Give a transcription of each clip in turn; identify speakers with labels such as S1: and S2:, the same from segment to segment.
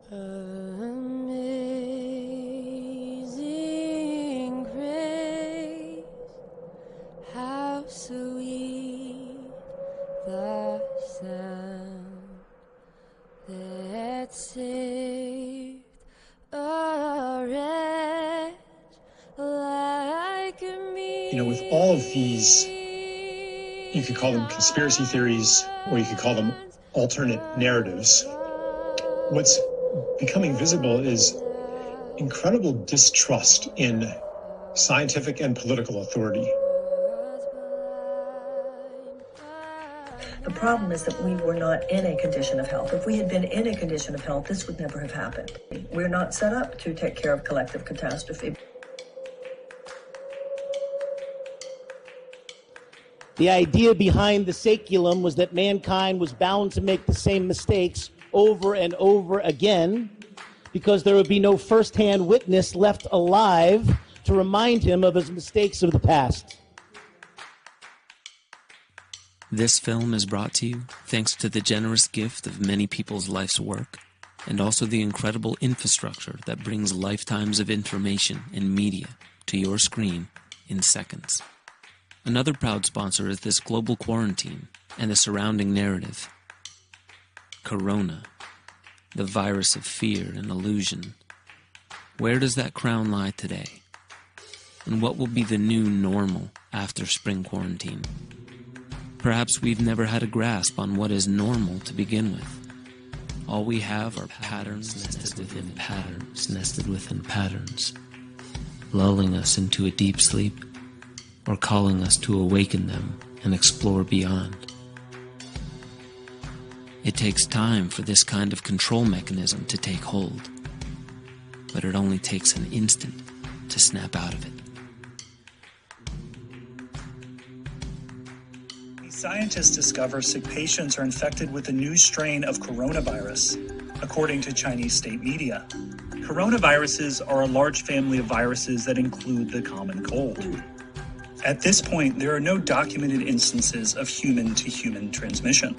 S1: Amazing grace, how sweet the sound that saved a wretch like me.
S2: You know, with all of these, you could call them conspiracy theories, or you could call them alternate narratives. What's becoming visible is incredible distrust in scientific and political authority.
S3: The problem is that we were not in a condition of health. If we had been in a condition of health, this would never have happened. We're not set up to take care of collective catastrophe.
S4: The idea behind the saeculum was that mankind was bound to make the same mistakes over and over again because there would be no first-hand witness left alive to remind him of his mistakes of the past.
S5: This film is brought to you thanks to the generous gift of many people's life's work, and also the incredible infrastructure that brings lifetimes of information and media to your screen in seconds. Another proud sponsor is this global quarantine and the surrounding narrative. Corona, the virus of fear and illusion. Where does that crown lie today? And what will be the new normal after spring quarantine? Perhaps we've never had a grasp on what is normal to begin with. All we have are patterns nested within patterns, nested within patterns, lulling us into a deep sleep or calling us to awaken them and explore beyond. It takes time for this kind of control mechanism to take hold, but it only takes an instant to snap out of it.
S6: Scientists discover sick patients are infected with a new strain of coronavirus, according to Chinese state media. Coronaviruses are a large family of viruses that include the common cold. At this point, there are no documented instances of human-to-human transmission.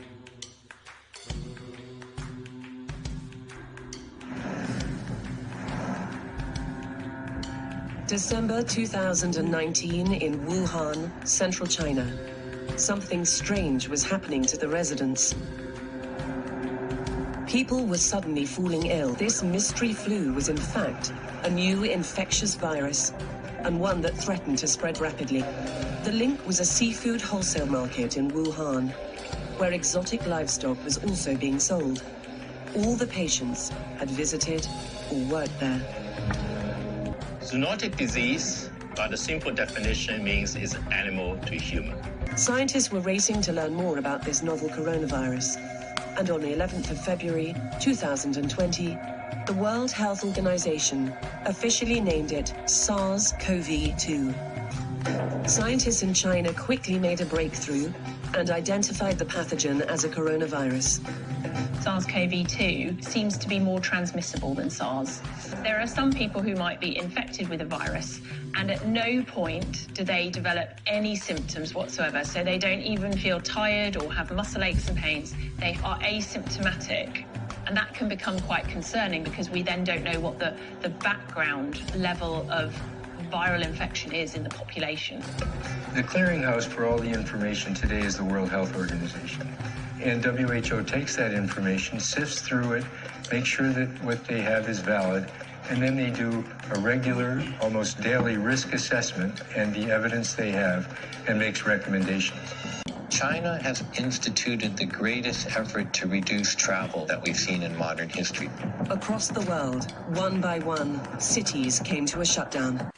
S3: December 2019 in Wuhan, central China. Something strange was happening to the residents. People were suddenly falling ill. This mystery flu was in fact a new infectious virus, and one that threatened to spread rapidly. The link was a seafood wholesale market in Wuhan, where exotic livestock was also being sold. All the patients had visited or worked there.
S7: Zoonotic disease, by the simple definition, means is animal to human.
S3: Scientists were racing to learn more about this novel coronavirus. And on the 11th of February, 2020, the World Health Organization officially named it SARS-CoV-2. Scientists in China quickly made a breakthrough and identified the pathogen as a coronavirus.
S8: SARS-CoV-2 seems to be more transmissible than SARS. There are some people who might be infected with a virus, and at no point do they develop any symptoms whatsoever. So they don't even feel tired or have muscle aches and pains. They are asymptomatic. And that can become quite concerning because we then don't know what the background level of viral infection is in the population.
S9: The clearinghouse for all the information today is the World Health Organization. And WHO takes that information, sifts through it, makes sure that what they have is valid, and then they do a regular, almost daily risk assessment and the evidence they have and makes recommendations.
S10: China has instituted the greatest effort to reduce travel that we've seen in modern history.
S3: Across the world, one by one, cities came to a shutdown.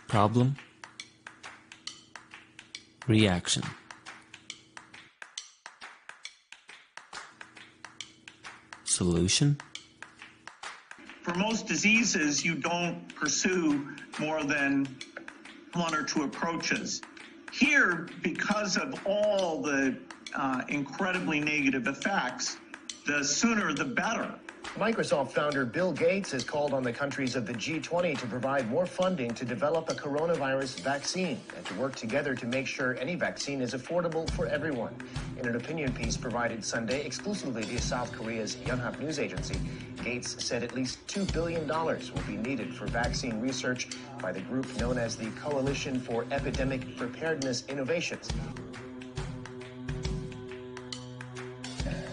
S5: Problem? Reaction. Solution?
S11: For most diseases, you don't pursue more than one or two approaches. Here, because of all the incredibly negative effects, the sooner the better.
S12: Microsoft founder Bill Gates has called on the countries of the G20 to provide more funding to develop a coronavirus vaccine and to work together to make sure any vaccine is affordable for everyone. In an opinion piece provided Sunday exclusively via South Korea's Yonhap news agency, Gates said at least $2 billion will be needed for vaccine research by the group known as the Coalition for Epidemic Preparedness Innovations.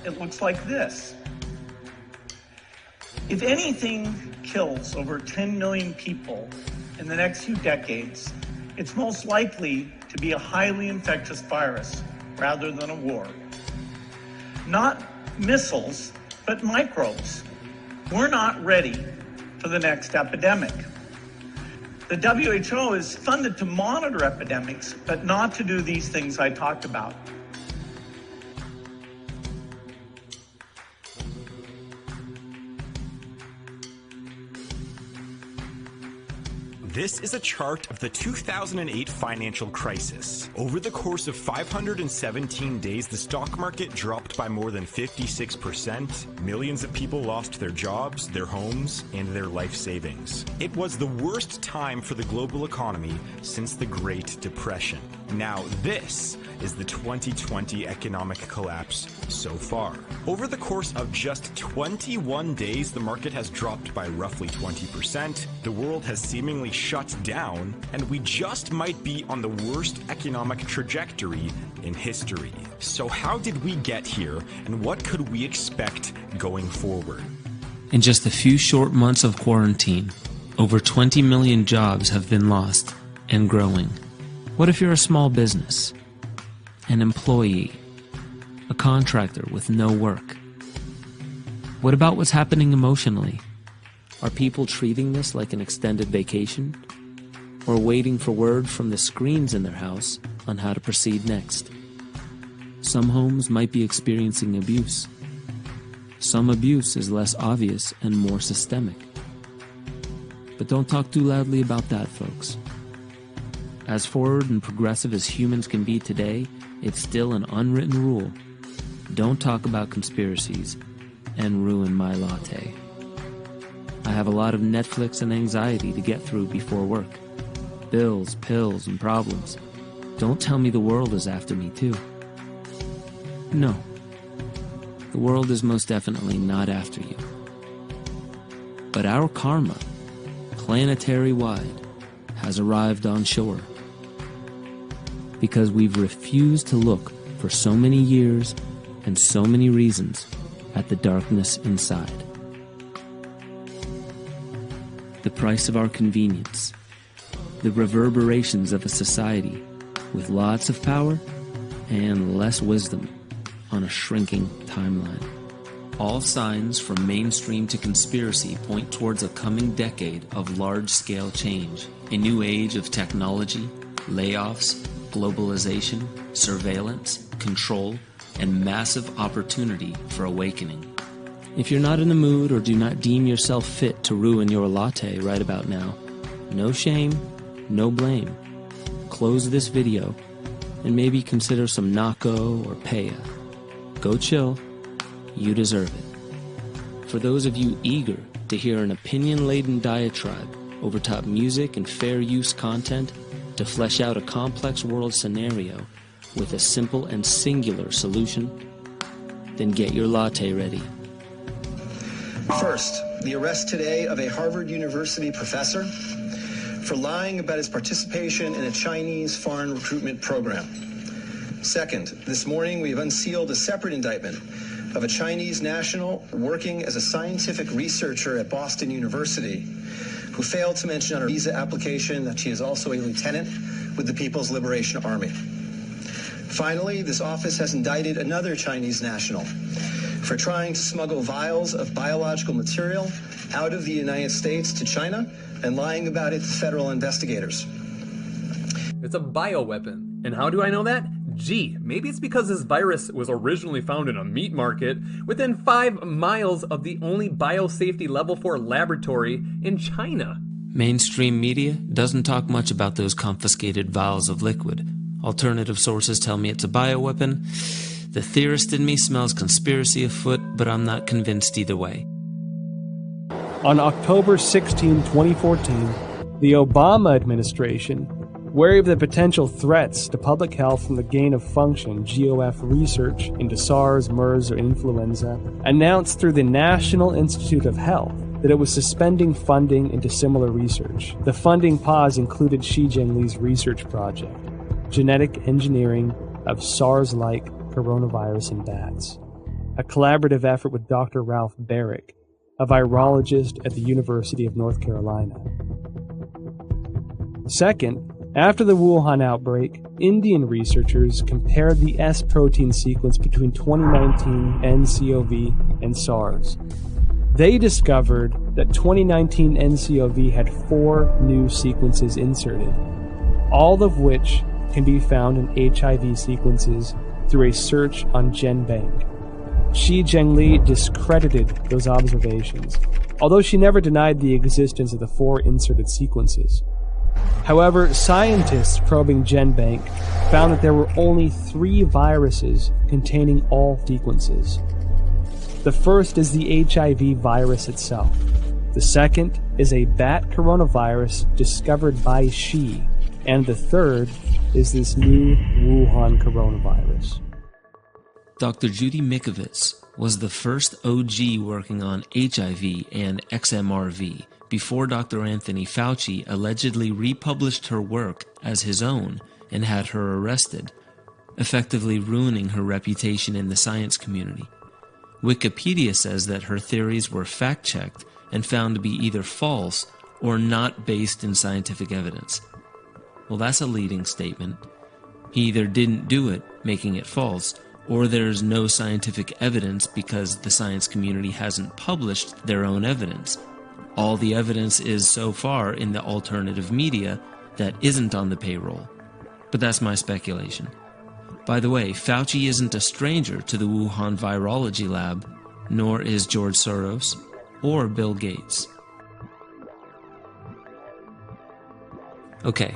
S11: It looks like this. If anything kills over 10 million people in the next few decades, it's most likely to be a highly infectious virus rather than a war. Not missiles, but microbes. We're not ready for the next epidemic. The WHO is funded to monitor epidemics, but not to do these things I talked about.
S13: This is a chart of the 2008 financial crisis. Over the course of 517 days, the stock market dropped by more than 56%. Millions of people lost their jobs, their homes, and their life savings. It was the worst time for the global economy since the Great Depression. Now, this is the 2020 economic collapse so far. Over the course of just 21 days, the market has dropped by roughly 20%. The world has seemingly shut down, and we just might be on the worst economic trajectory in history. So how did we get here, and what could we expect going forward?
S5: In just a few short months of quarantine, over 20 million jobs have been lost and growing. What if you're a small business, an employee, a contractor with no work? What about what's happening emotionally? Are people treating this like an extended vacation? Or waiting for word from the screens in their house on how to proceed next? Some homes might be experiencing abuse. Some abuse is less obvious and more systemic. But don't talk too loudly about that, folks. As forward and progressive as humans can be today, it's still an unwritten rule. Don't talk about conspiracies and ruin my latte. I have a lot of Netflix and anxiety to get through before work. Bills, pills, and problems. Don't tell me the world is after me too. No. The world is most definitely not after you. But our karma, planetary-wide, has arrived on shore. Because we've refused to look for so many years and so many reasons at the darkness inside. The price of our convenience, the reverberations of a society with lots of power and less wisdom on a shrinking timeline. All signs from mainstream to conspiracy point towards a coming decade of large-scale change, a new age of technology, layoffs, globalization, surveillance, control, and massive opportunity for awakening. If you're not in the mood or do not deem yourself fit to ruin your latte right about now, no shame, no blame. Close this video and maybe consider some Nako or Peya. Go chill. You deserve it. For those of you eager to hear an opinion-laden diatribe over top music and fair use content to flesh out a complex world scenario with a simple and singular solution, then get your latte ready.
S14: First, the arrest today of a Harvard University professor for lying about his participation in a Chinese foreign recruitment program. Second, this morning we have unsealed a separate indictment of a Chinese national working as a scientific researcher at Boston University who failed to mention on her visa application that she is also a lieutenant with the People's Liberation Army. Finally, this office has indicted another Chinese national for trying to smuggle vials of biological material out of the United States to China and lying about it to federal investigators.
S15: It's a bioweapon. And how do I know that? Gee, maybe it's because this virus was originally found in a meat market within 5 miles of the only biosafety level 4 laboratory in China.
S5: Mainstream media doesn't talk much about those confiscated vials of liquid. Alternative sources tell me it's a bioweapon. The theorist in me smells conspiracy afoot, but I'm not convinced either way.
S16: On October 16, 2014, the Obama administration, wary of the potential threats to public health from the gain-of-function GOF research into SARS, MERS, or influenza, announced through the National Institute of Health that it was suspending funding into similar research. The funding pause included Xi Jinping's research project, Genetic Engineering of SARS-like Coronavirus in Bats, a collaborative effort with Dr. Ralph Barrick, a virologist at the University of North Carolina. Second, after the Wuhan outbreak, Indian researchers compared the S protein sequence between 2019 nCoV and SARS. They discovered that 2019 nCoV had 4 new sequences inserted, all of which can be found in HIV sequences through a search on GenBank. Shi Zhengli discredited those observations, although she never denied the existence of the 4 inserted sequences. However, scientists probing GenBank found that there were only 3 viruses containing all sequences. The first is the HIV virus itself. The second is a bat coronavirus discovered by Shi. And the third is this new Wuhan coronavirus.
S5: Dr. Judy Mikovits was the first OG working on HIV and XMRV before Dr. Anthony Fauci allegedly republished her work as his own and had her arrested, effectively ruining her reputation in the science community. Wikipedia says that her theories were fact-checked and found to be either false or not based in scientific evidence. Well, that's a leading statement. He either didn't do it, making it false, or there's no scientific evidence because the science community hasn't published their own evidence. All the evidence is so far in the alternative media that isn't on the payroll. But that's my speculation. By the way, Fauci isn't a stranger to the Wuhan virology lab, nor is George Soros or Bill Gates. Okay,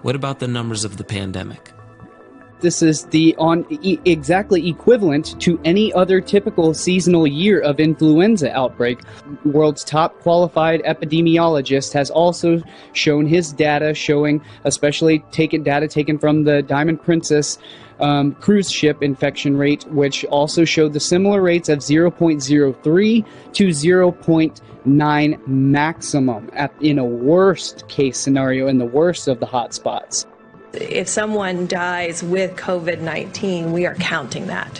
S5: what about the numbers of the pandemic?
S17: This is exactly equivalent to any other typical seasonal year of influenza outbreak. The world's top qualified epidemiologist has also shown his data showing, especially data taken from the Diamond Princess cruise ship infection rate, which also showed the similar rates of 0.03 to 0.9 maximum in a worst case scenario in the worst of the hotspots.
S18: If someone dies with COVID-19, we are counting that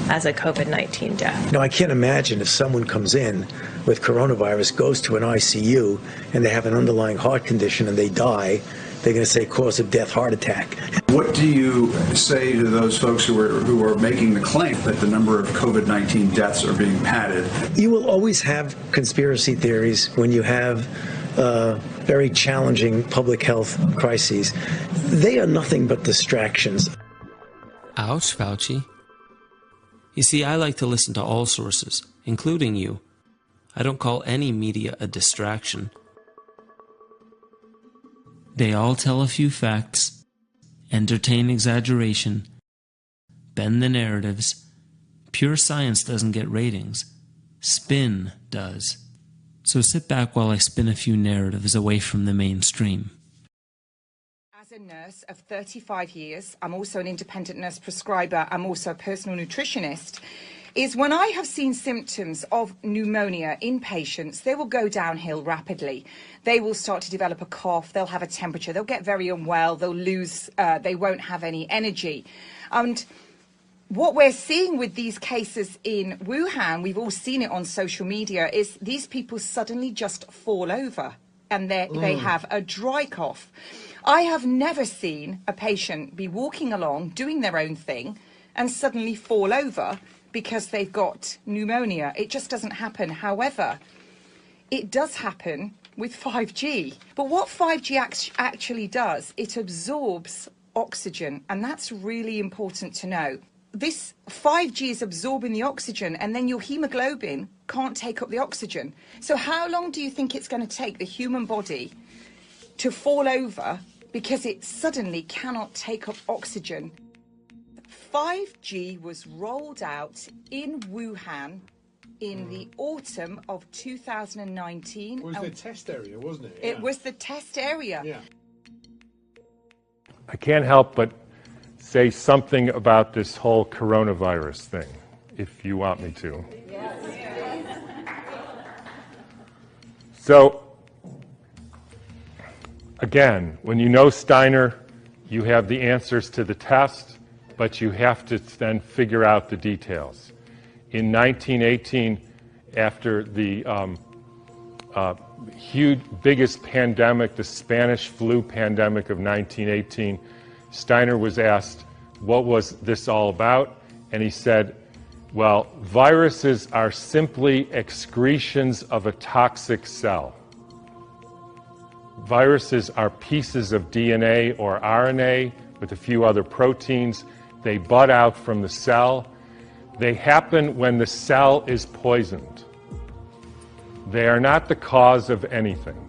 S18: as a COVID-19 death.
S19: No, I can't imagine if someone comes in with coronavirus, goes to an ICU, and they have an underlying heart condition and they die, they're going to say cause of death, heart attack.
S20: What do you say to those folks who are making the claim that the number of COVID-19 deaths are being padded?
S19: You will always have conspiracy theories when you have very challenging public health crises. They are nothing but distractions.
S5: Ouch, Fauci. You see, I like to listen to all sources, including you. I don't call any media a distraction. They all tell a few facts, entertain exaggeration, bend the narratives. Pure science doesn't get ratings. Spin does. So sit back while I spin a few narratives away from the mainstream.
S21: As a nurse of 35 years, I'm also an independent nurse prescriber, I'm also a personal nutritionist, is when I have seen symptoms of pneumonia in patients, they will go downhill rapidly. They will start to develop a cough, they'll have a temperature, they'll get very unwell, they'll lose, they won't have any energy. And what we're seeing with these cases in Wuhan, we've all seen it on social media, is these people suddenly just fall over and they have a dry cough. I have never seen a patient be walking along, doing their own thing, and suddenly fall over because they've got pneumonia. It just doesn't happen. However, it does happen with 5G. But what 5G actually does, it absorbs oxygen, and that's really important to know. This 5G is absorbing the oxygen, and then your hemoglobin can't take up the oxygen. So how long do you think it's going to take the human body to fall over because it suddenly cannot take up oxygen? 5G was rolled out in Wuhan in the autumn of 2019.
S1: It was the test area, wasn't it?
S21: It was the test area.
S1: Yeah.
S22: I can't help but say something about this whole coronavirus thing, if you want me to.
S21: Yes.
S22: So, again, when you know Steiner, you have the answers to the test, but you have to then figure out the details. In 1918, after the biggest pandemic, the Spanish flu pandemic of 1918, Steiner was asked, what was this all about? And he said, well, viruses are simply excretions of a toxic cell. Viruses are pieces of DNA or RNA with a few other proteins. They bud out from the cell. They happen when the cell is poisoned. They are not the cause of anything.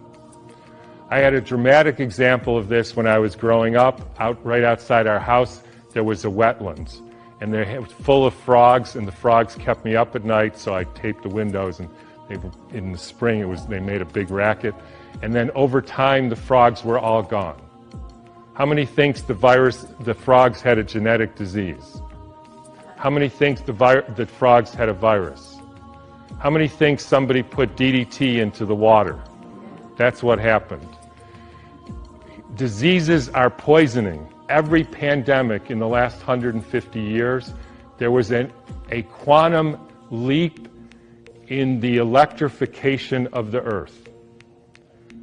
S22: I had a dramatic example of this when I was growing up. Right outside our house, there was a wetlands, and it was full of frogs, and the frogs kept me up at night, so I taped the windows, and in the spring they made a big racket. And then over time, the frogs were all gone. How many thinks the frogs had a genetic disease? How many thinks the frogs had a virus? How many think somebody put DDT into the water? That's what happened. Diseases are poisoning. Every pandemic in the last 150 years, there was a quantum leap in the electrification of the Earth.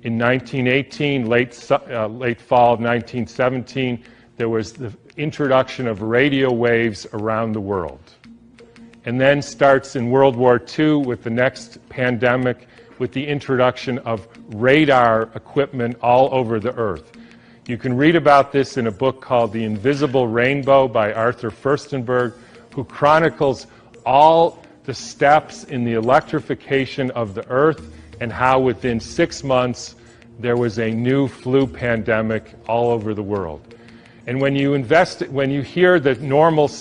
S22: In 1918, late fall of 1917, there was the introduction of radio waves around the world. And then starts in World War II with the next pandemic with the introduction of radar equipment all over the Earth. You can read about this in a book called The Invisible Rainbow by Arthur Furstenberg, who chronicles all the steps in the electrification of the Earth and how within 6 months there was a new flu pandemic all over the world. And when you hear the normal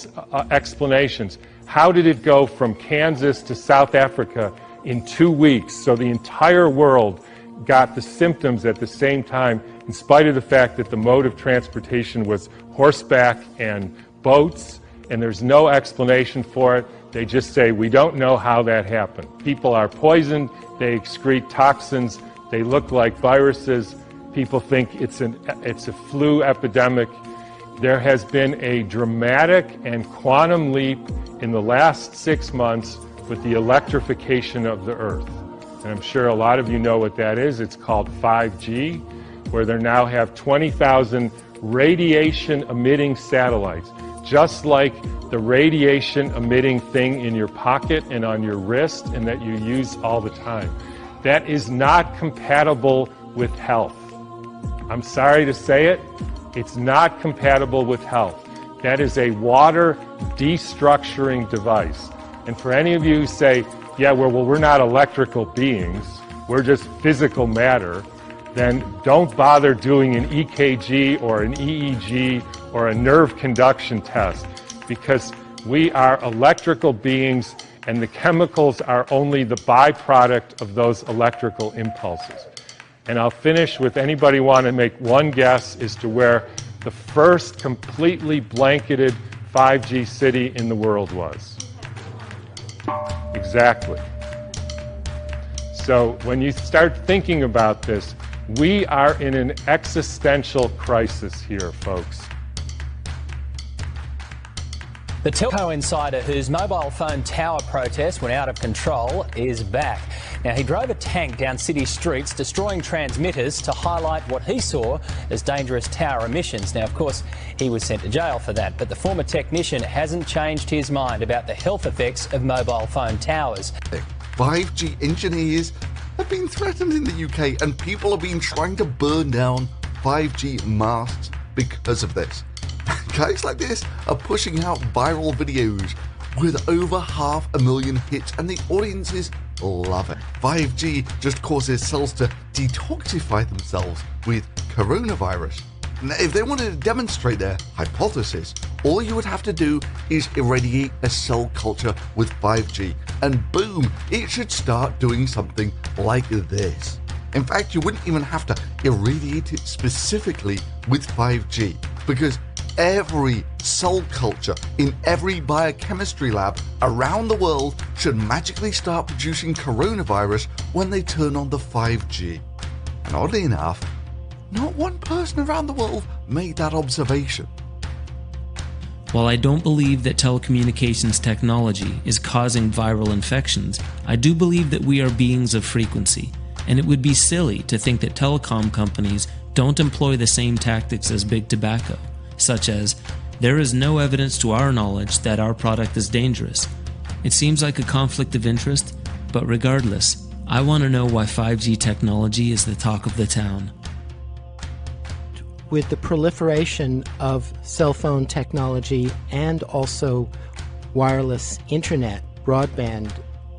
S22: explanations, how did it go from Kansas to South Africa in 2 weeks? So the entire world got the symptoms at the same time, in spite of the fact that the mode of transportation was horseback and boats, and there's no explanation for it. They just say, we don't know how that happened. People are poisoned, they excrete toxins, they look like viruses. People think it's a flu epidemic. There has been a dramatic and quantum leap in the last 6 months with the electrification of the Earth. And I'm sure a lot of you know what that is. It's called 5G, where they now have 20,000 radiation-emitting satellites, just like the radiation-emitting thing in your pocket and on your wrist and that you use all the time. That is not compatible with health. I'm sorry to say it. It's not compatible with health. That is a water destructuring device. And for any of you who say, yeah, well, we're not electrical beings, we're just physical matter, then don't bother doing an EKG or an EEG or a nerve conduction test, because we are electrical beings and the chemicals are only the byproduct of those electrical impulses. And I'll finish with, anybody want to make one guess as to where the first completely blanketed 5G city in the world was? Exactly. So when you start thinking about this, we are in an existential crisis here, folks.
S23: The telco insider whose mobile phone tower protest went out of control is back. Now, he drove a tank down city streets, destroying transmitters to highlight what he saw as dangerous tower emissions. Now, of course, he was sent to jail for that, but the former technician hasn't changed his mind about the health effects of mobile phone towers.
S24: 5G engineers have been threatened in the UK, and people have been trying to burn down 5G masts because of this. Guys like this are pushing out viral videos with over 500,000 hits, and the audiences love it. 5G just causes cells to detoxify themselves with coronavirus. Now, if they wanted to demonstrate their hypothesis, all you would have to do is irradiate a cell culture with 5G, and boom, it should start doing something like this. In fact, you wouldn't even have to irradiate it specifically with 5G, because every cell culture in every biochemistry lab around the world should magically start producing coronavirus when they turn on the 5G. And oddly enough, not one person around the world made that observation.
S5: While I don't believe that telecommunications technology is causing viral infections, I do believe that we are beings of frequency, and it would be silly to think that telecom companies don't employ the same tactics as big tobacco, such as, there is no evidence to our knowledge that our product is dangerous. It seems like a conflict of interest, but regardless, I want to know why 5G technology is the talk of the town.
S2: With the proliferation of cell phone technology and also wireless internet, broadband,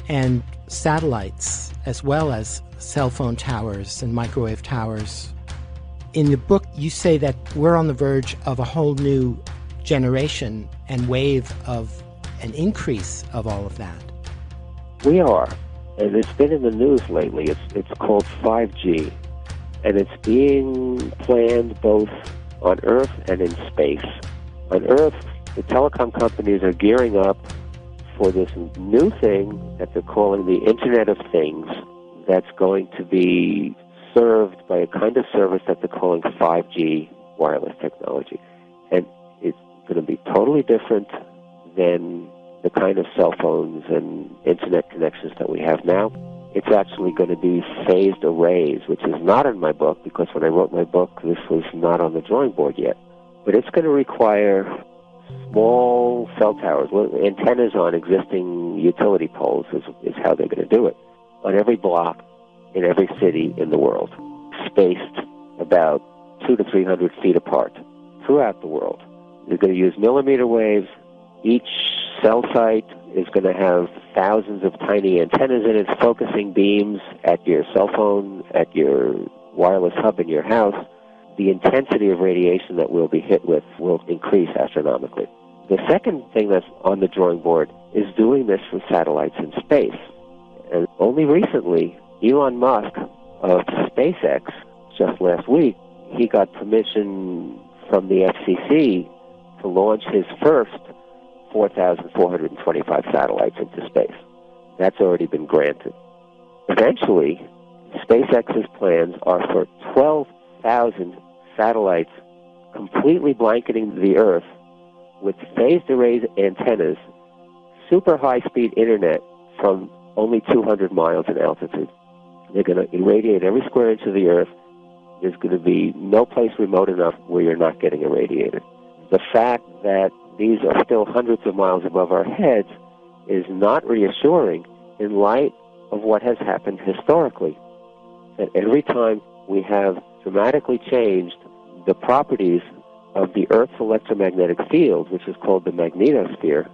S2: and satellites, as well as cell phone towers and microwave towers, in the book you say that we're on the verge of a whole new generation and wave of an increase of all of that.
S4: We are, and it's been in the news lately. It's called 5G. And it's being planned both on Earth and in space. On Earth, the telecom companies are gearing up for this new thing that they're calling the Internet of Things that's going to be served by a kind of service that they're calling 5G wireless technology. And it's going to be totally different than the kind of cell phones and internet connections that we have now. It's actually going to be phased arrays, which is not in my book, because when I wrote my book, this was not on the drawing board yet. But it's going to require small cell towers, antennas on existing utility poles is how they're going to do it, on every block in every city in the world, spaced about 200 to 300 feet apart throughout the world. They're going to use millimeter waves. Each cell site is going to have thousands of tiny antennas in it, focusing beams at your cell phone, at your wireless hub in your house. The intensity of radiation that we'll be hit with will increase astronomically. The second thing that's on the drawing board is doing this with satellites in space. And only recently, Elon Musk of SpaceX, just last week, he got permission from the FCC to launch his first 4,425 satellites into space. That's already been granted. Eventually, SpaceX's plans are for 12,000 satellites completely blanketing the Earth with phased array antennas, super high-speed internet from only 200 miles in altitude. They're going to irradiate every square inch of the Earth. There's going to be no place remote enough where you're not getting irradiated. The fact that these are still hundreds of miles above our heads is not reassuring in light of what has happened historically. That every time we have dramatically changed the properties of the Earth's electromagnetic field, which is called the magnetosphere,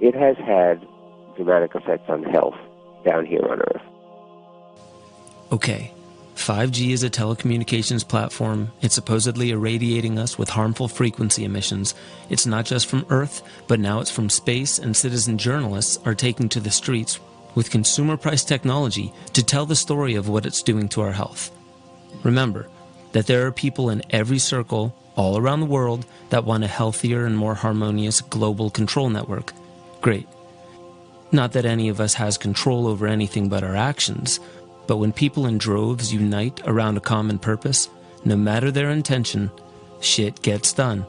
S4: it has had dramatic effects on health down here on Earth.
S5: Okay, 5G is a telecommunications platform. It's supposedly irradiating us with harmful frequency emissions. It's not just from Earth, but now it's from space, and citizen journalists are taking to the streets with consumer price technology to tell the story of what it's doing to our health. Remember that there are people in every circle all around the world that want a healthier and more harmonious global control network. Great. Not that any of us has control over anything but our actions, but when people in droves unite around a common purpose, no matter their intention, shit gets done.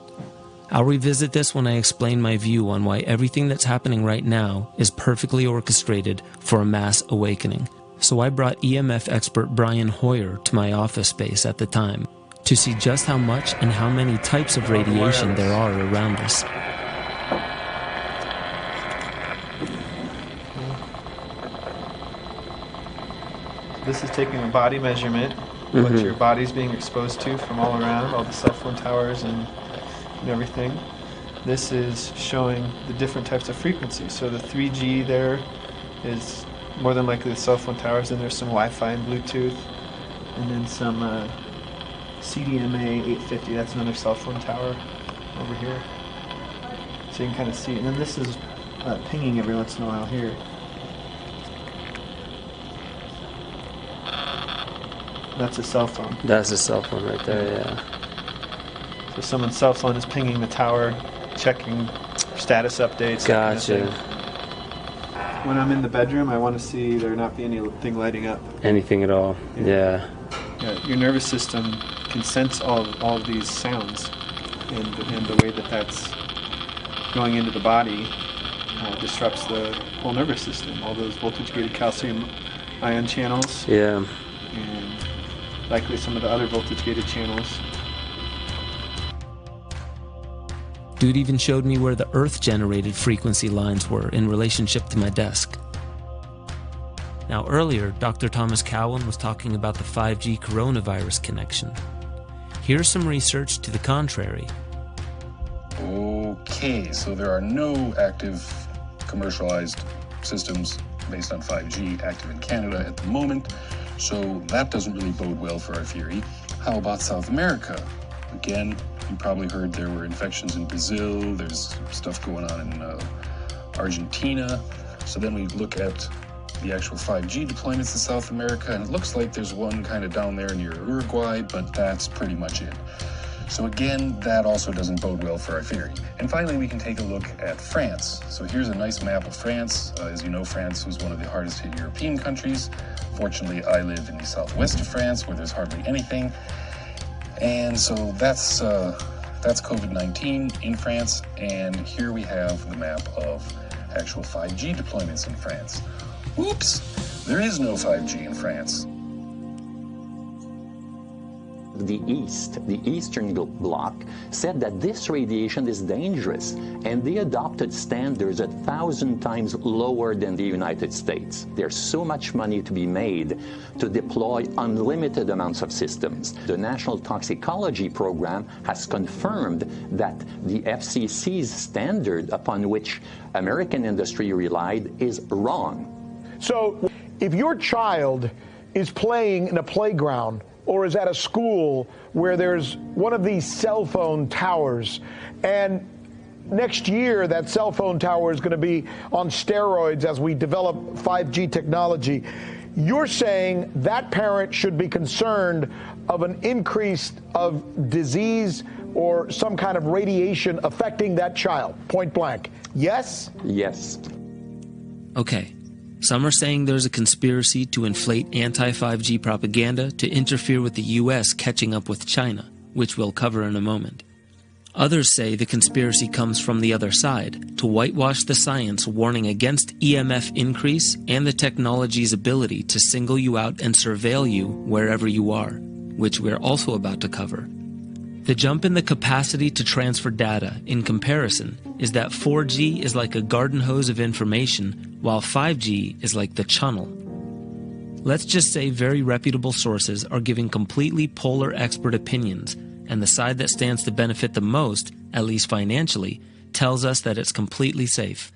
S5: I'll revisit this when I explain my view on why everything that's happening right now is perfectly orchestrated for a mass awakening. So I brought EMF expert Brian Hoyer to my office space at the time to see just how much and how many types of radiation there are around us.
S6: This is taking a body measurement, what your body's being exposed to from all around, all the cell phone towers and everything. This is showing the different types of frequencies. So the 3G there is more than likely the cell phone towers, and there's some Wi-Fi and Bluetooth, and then some CDMA 850, that's another cell phone tower over here. So you can kind of see it. And then this is pinging every once in a while here. That's a cell phone.
S5: That's a cell phone right there, yeah.
S6: So someone's cell phone is pinging the tower, checking status updates.
S5: Gotcha.
S6: When I'm in the bedroom, I want to see there not be anything lighting up.
S5: Anything at all, yeah.
S6: Your nervous system can sense all of these sounds, and the way that's going into the body disrupts the whole nervous system. All those voltage-gated calcium ion channels.
S5: Yeah.
S6: And likely some of the other voltage-gated channels.
S5: Dude even showed me where the Earth-generated frequency lines were in relationship to my desk. Now earlier, Dr. Thomas Cowan was talking about the 5G coronavirus connection. Here's some research to the contrary.
S7: Okay, so there are no active commercialized systems based on 5G active in Canada at the moment, so that doesn't really bode well for our theory. How about South America? Again, you probably heard there were infections in Brazil, there's stuff going on in Argentina. So then we look at the actual 5G deployments in South America, and it looks like there's one kind of down there near Uruguay, but that's pretty much it. So again, that also doesn't bode well for our theory. And finally, we can take a look at France. So here's a nice map of France. As you know, France was one of the hardest hit European countries. Fortunately, I live in the southwest of France, where there's hardly anything. And so that's COVID-19 in France, and here we have the map of actual 5G deployments in France. Oops, there is no 5G in France.
S8: The Eastern Bloc, said that this radiation is dangerous, and they adopted standards 1,000 times lower than the United States. There's so much money to be made to deploy unlimited amounts of systems. The National Toxicology Program has confirmed that the FCC's standard upon which American industry relied is wrong.
S9: So if your child is playing in a playground or is at a school where there's one of these cell phone towers, and next year that cell phone tower is going to be on steroids as we develop 5G technology, you're saying that parent should be concerned of an increase of disease or some kind of radiation affecting that child, point blank. Yes?
S8: Yes.
S5: Okay. Some are saying there's a conspiracy to inflate anti-5G propaganda to interfere with the US catching up with China, which we'll cover in a moment. Others say the conspiracy comes from the other side, to whitewash the science warning against EMF increase and the technology's ability to single you out and surveil you wherever you are, which we're also about to cover. The jump in the capacity to transfer data, in comparison, is that 4G is like a garden hose of information, while 5G is like the channel. Let's just say very reputable sources are giving completely polar expert opinions, and the side that stands to benefit the most, at least financially, tells us that it's completely safe.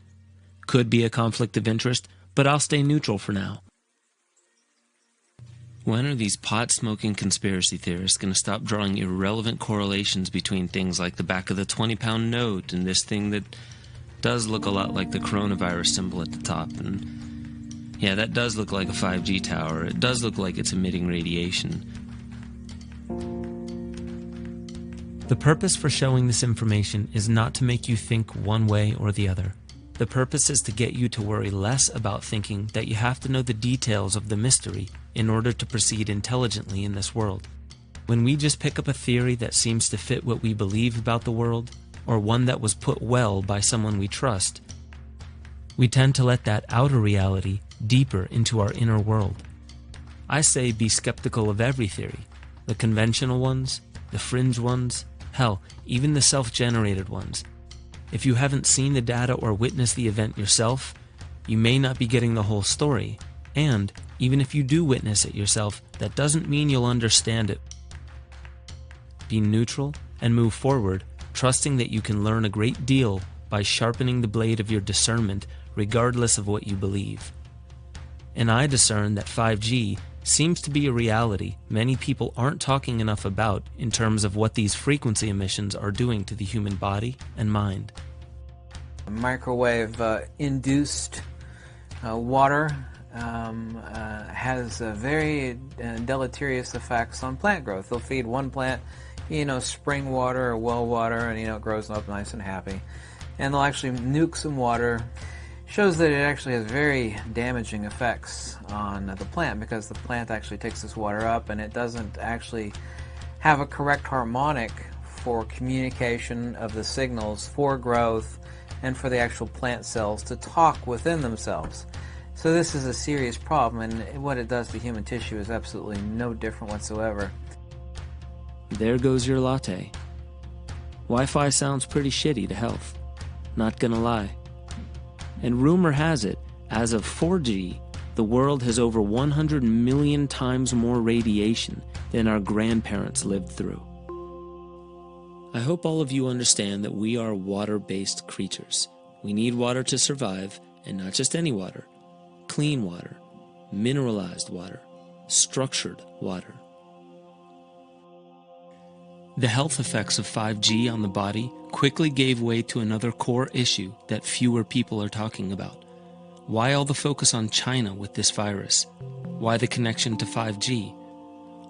S5: Could be a conflict of interest, but I'll stay neutral for now. When are these pot-smoking conspiracy theorists going to stop drawing irrelevant correlations between things like the back of the 20-pound note and this thing that does look a lot like the coronavirus symbol at the top? And yeah, that does look like a 5G tower. It does look like it's emitting radiation. The purpose for showing this information is not to make you think one way or the other. The purpose is to get you to worry less about thinking that you have to know the details of the mystery in order to proceed intelligently in this world. When we just pick up a theory that seems to fit what we believe about the world, or one that was put well by someone we trust, we tend to let that outer reality deeper into our inner world. I say be skeptical of every theory, the conventional ones, the fringe ones, hell, even the self-generated ones. If you haven't seen the data or witnessed the event yourself, you may not be getting the whole story, and even if you do witness it yourself, that doesn't mean you'll understand it. Be neutral and move forward, trusting that you can learn a great deal by sharpening the blade of your discernment regardless of what you believe. And I discern that 5G seems to be a reality many people aren't talking enough about in terms of what these frequency emissions are doing to the human body and mind.
S3: Microwave-induced water has very deleterious effects on plant growth. They'll feed one plant, spring water or well water, and it grows up nice and happy. And they'll actually nuke some water. Shows that it actually has very damaging effects on the plant, because the plant actually takes this water up and it doesn't actually have a correct harmonic for communication of the signals for growth and for the actual plant cells to talk within themselves. So this is a serious problem, and what it does to human tissue is absolutely no different whatsoever.
S5: There goes your latte. Wi-Fi sounds pretty shitty to health, not gonna lie. And rumor has it, as of 4G, the world has over 100 million times more radiation than our grandparents lived through. I hope all of you understand that we are water-based creatures. We need water to survive, and not just any water. Clean water, mineralized water, structured water. The health effects of 5G on the body quickly gave way to another core issue that fewer people are talking about. Why all the focus on China with this virus? Why the connection to 5G?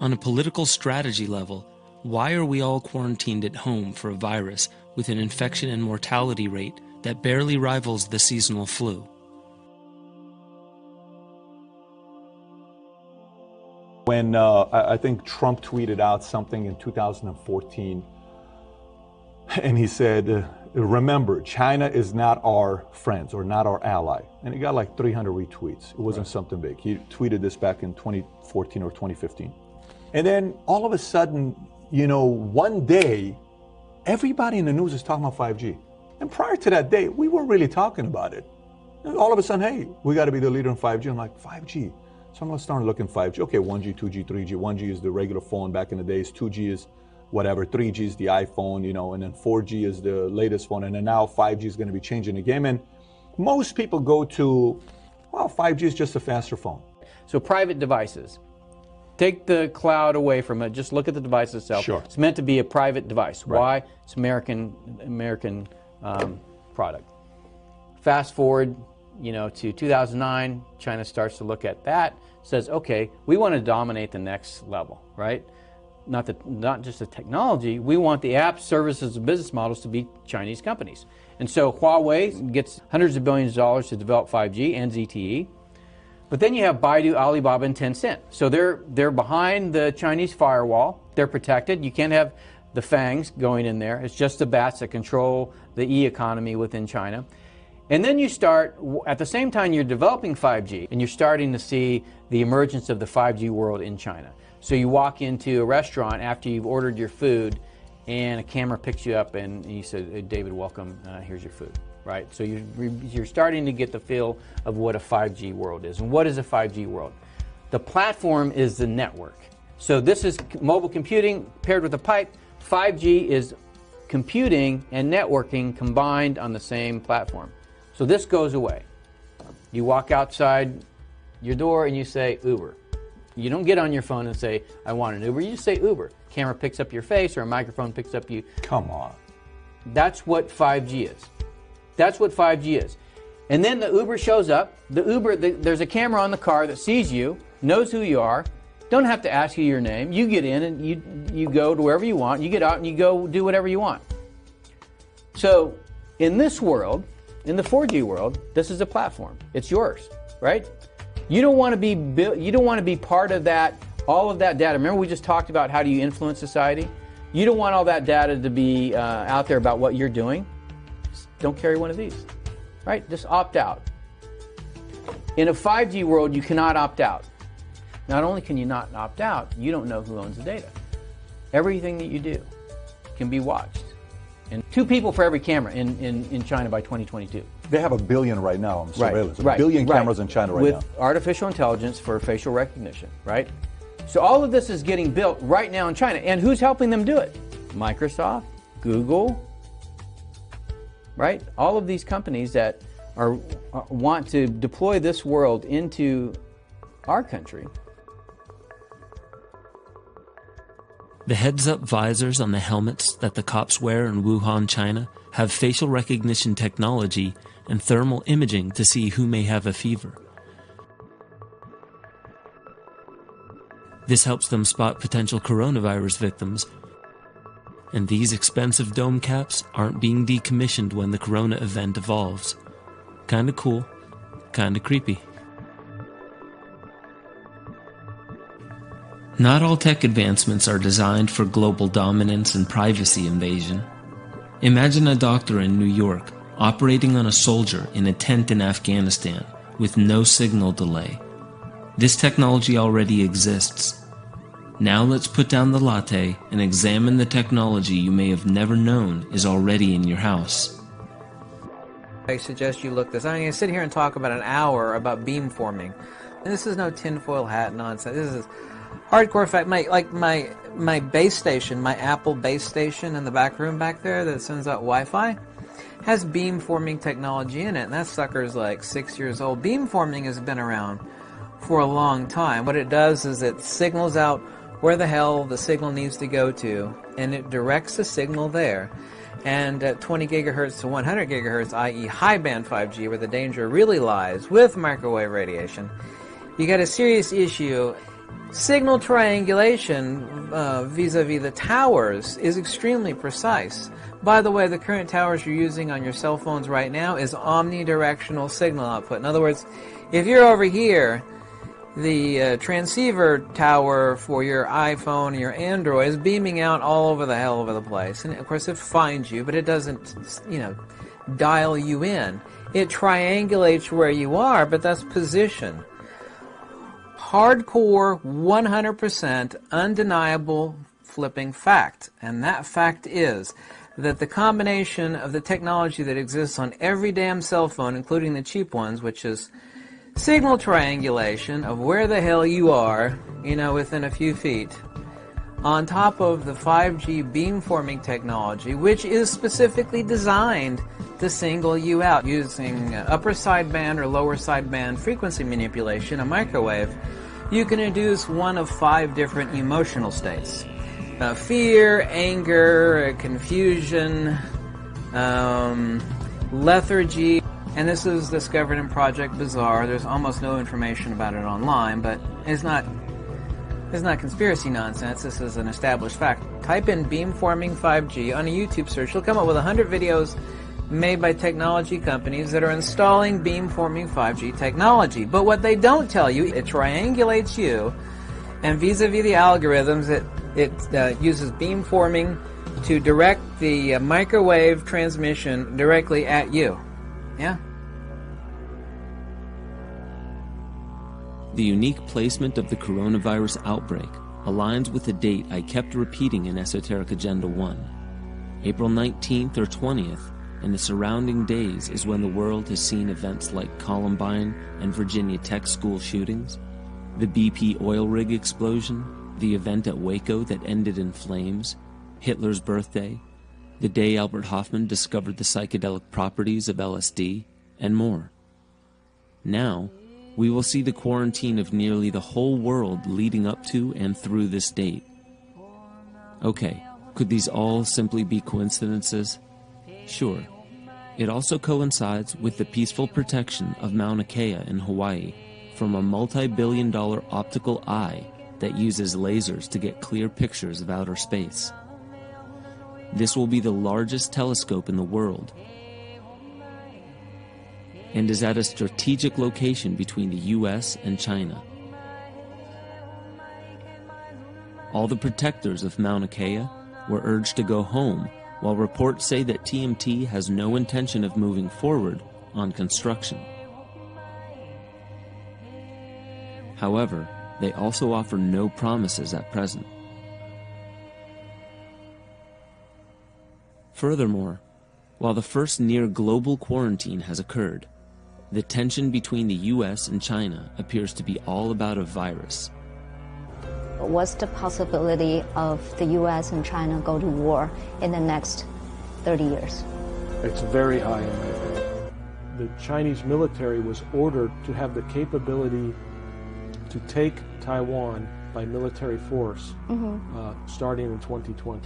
S5: On a political strategy level, why are we all quarantined at home for a virus with an infection and mortality rate that barely rivals the seasonal flu?
S10: When I think Trump tweeted out something in 2014, and he said, remember, China is not our friends or not our ally. And he got like 300 retweets. It wasn't something big. He tweeted this back in 2014 or 2015. And then all of a sudden, one day, everybody in the news is talking about 5G. And prior to that day, we weren't really talking about it. And all of a sudden, hey, we got to be the leader in 5G. I'm like, 5G? So I'm going to start looking 5G. Okay, 1G, 2G, 3G. 1G is the regular phone back in the days. 2G is whatever. 3G is the iPhone, and then 4G is the latest phone. And then now 5G is going to be changing the game. And most people go to, well, 5G is just a faster phone.
S11: So private devices. Take the cloud away from it. Just look at the device itself.
S10: Sure.
S11: It's meant to be a private device.
S10: Right.
S11: Why? It's American product. Fast forward, to 2009, China starts to look at that, says, okay, we want to dominate the next level, right? Not just the technology, we want the apps, services, and business models to be Chinese companies. And so Huawei gets hundreds of billions of dollars to develop 5G and ZTE. But then you have Baidu, Alibaba, and Tencent. So they're behind the Chinese firewall. They're protected. You can't have the fangs going in there. It's just the bats that control the e-economy within China. And then you start, at the same time you're developing 5G, and you're starting to see the emergence of the 5G world in China. So you walk into a restaurant after you've ordered your food, and a camera picks you up, and you say, hey, David, welcome, here's your food, right? So you're starting to get the feel of what a 5G world is. And what is a 5G world? The platform is the network. So this is mobile computing paired with a pipe. 5G is computing and networking combined on the same platform. So this goes away. You walk outside your door and you say Uber. You don't get on your phone and say, I want an Uber. You just say Uber. Camera picks up your face or a microphone picks up you.
S10: Come on.
S11: That's what 5G is. That's what 5G is. And then the Uber shows up. There's a camera on the car that sees you, knows who you are, don't have to ask you your name. You get in and you go to wherever you want. You get out and you go do whatever you want. So in this world, in the 4G world, this is a platform. It's yours, right? You don't want to be part of that, all of that data. Remember we just talked about how do you influence society? You don't want all that data to be out there about what you're doing. Just don't carry one of these, right? Just opt out. In a 5G world, you cannot opt out. Not only can you not opt out, you don't know who owns the data. Everything that you do can be watched. And 2 people for every camera in China by 2022.
S10: They have 1 billion right now on surveillance.
S11: Right,
S10: 1 billion cameras in China right now.
S11: With artificial intelligence for facial recognition, right? So all of this is getting built right now in China. And who's helping them do it? Microsoft, Google, right? All of these companies that want to deploy this world into our country
S5: The heads-up visors on the helmets that the cops wear in Wuhan, China, have facial recognition technology and thermal imaging to see who may have a fever. This helps them spot potential coronavirus victims, and these expensive dome caps aren't being decommissioned when the corona event evolves. Kinda cool, kinda creepy. Not all tech advancements are designed for global dominance and privacy invasion. Imagine a doctor in New York operating on a soldier in a tent in Afghanistan with no signal delay. This technology already exists. Now let's put down the latte and examine the technology you may have never known is already in your house.
S3: I suggest you look this. I'm going to sit here and talk about an hour about beamforming. And this is no tinfoil hat nonsense. This is hardcore fact. My base station, my Apple base station in the back room back there that sends out Wi-Fi, has beamforming technology in it, and that sucker's like 6 years old. Beamforming has been around for a long time. What it does is it signals out where the hell the signal needs to go to, and it directs the signal there. And at 20 gigahertz to 100 gigahertz, i.e. high band 5G, where the danger really lies with microwave radiation, you got a serious issue. Signal triangulation vis-a-vis the towers is extremely precise. By the way, the current towers you're using on your cell phones right now is omnidirectional signal output. In other words, if you're over here, the transceiver tower for your iPhone and your Android is beaming out all over the hell over the place. And of course it finds you, but it doesn't, dial you in. It triangulates where you are, but that's position. Hardcore, 100% undeniable flipping fact. And that fact is that the combination of the technology that exists on every damn cell phone, including the cheap ones, which is signal triangulation of where the hell you are, within a few feet, on top of the 5G beamforming technology, which is specifically designed to single you out using upper sideband or lower sideband frequency manipulation, a microwave, you can induce one of 5 different emotional states. Fear, anger, confusion, lethargy. And this is discovered in Project Bazaar. There's almost no information about it online, but it's not conspiracy nonsense. This is an established fact. Type in beamforming 5G on a YouTube search. You'll come up with 100 videos made by technology companies that are installing beamforming 5G technology. But what they don't tell you, it triangulates you, and vis-a-vis the algorithms, it uses beamforming to direct the microwave transmission directly at you. Yeah.
S5: The unique placement of the coronavirus outbreak aligns with the date I kept repeating in Esoteric Agenda 1. April 19th or 20th and the surrounding days is when the world has seen events like Columbine and Virginia Tech school shootings, the BP oil rig explosion, the event at Waco that ended in flames, Hitler's birthday, the day Albert Hofmann discovered the psychedelic properties of LSD, and more. Now, we will see the quarantine of nearly the whole world leading up to and through this date. Okay, could these all simply be coincidences? Sure. It also coincides with the peaceful protection of Mauna Kea in Hawaii from a multi-billion-dollar optical eye that uses lasers to get clear pictures of outer space. This will be the largest telescope in the world and is at a strategic location between the US and China. All the protectors of Mauna Kea were urged to go home, while reports say that TMT has no intention of moving forward on construction. However, they also offer no promises at present. Furthermore, while the first near-global quarantine has occurred, the tension between the US and China appears to be all about a virus.
S12: What's the possibility of the US and China go to war in the next 30 years?
S16: It's very high in my opinion. The Chinese military was ordered to have the capability to take Taiwan by military force starting in 2020.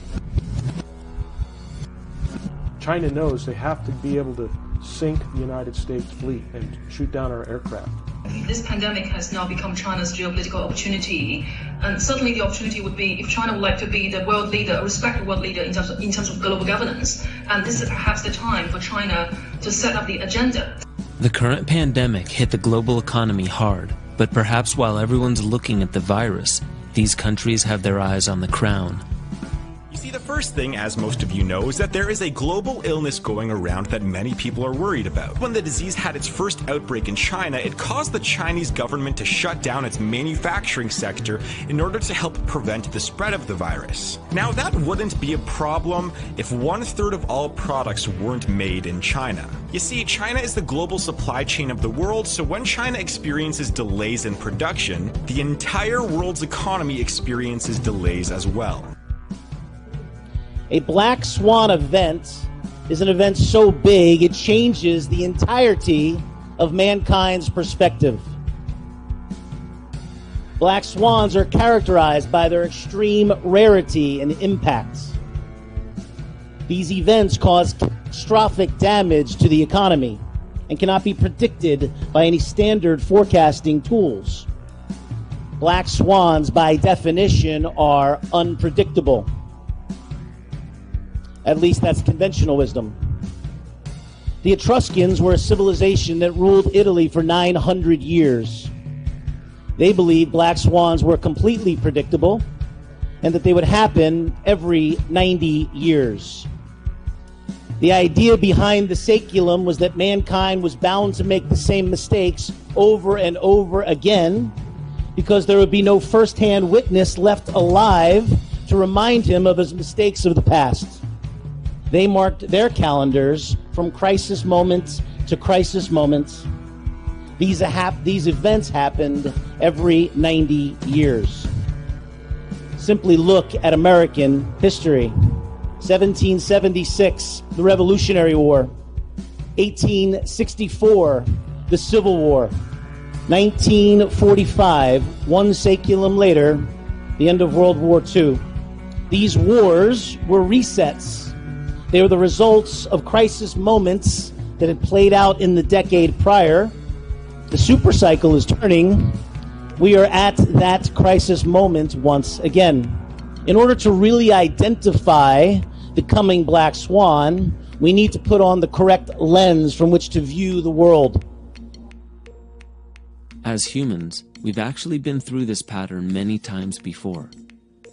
S16: China knows they have to be able to sink the United States fleet and shoot down our aircraft.
S13: This pandemic has now become China's geopolitical opportunity, and certainly the opportunity would be if China would like to be the world leader, a respected world leader in terms of global governance, and this is perhaps the time for China to set up the agenda.
S5: The current pandemic hit the global economy hard, but perhaps while everyone's looking at the virus, these countries have their eyes on the crown.
S14: You see, the first thing, as most of you know, is that there is a global illness going around that many people are worried about. When the disease had its first outbreak in China, it caused the Chinese government to shut down its manufacturing sector in order to help prevent the spread of the virus. Now, that wouldn't be a problem if 1/3 of all products weren't made in China. You see, China is the global supply chain of the world, so when China experiences delays in production, the entire world's economy experiences delays as well.
S15: A black swan event is an event so big it changes the entirety of mankind's perspective. Black swans are characterized by their extreme rarity and impact. These events cause catastrophic damage to the economy and cannot be predicted by any standard forecasting tools. Black swans, by definition, are unpredictable. At least that's conventional wisdom. The Etruscans were a civilization that ruled Italy for 900 years. They believed black swans were completely predictable and that they would happen every 90 years. The idea behind the saculum was that mankind was bound to make the same mistakes over and over again because there would be no first-hand witness left alive to remind him of his mistakes of the past. They marked their calendars from crisis moments to crisis moments. These events happened every 90 years. Simply look at American history. 1776, the Revolutionary War. 1864, the Civil War. 1945, one saculum later, the end of World War II. These wars were resets. They were the results of crisis moments that had played out in the decade prior. The super cycle is turning. We are at that crisis moment once again. In order to really identify the coming black swan, we need to put on the correct lens from which to view the world.
S5: As humans, we've actually been through this pattern many times before.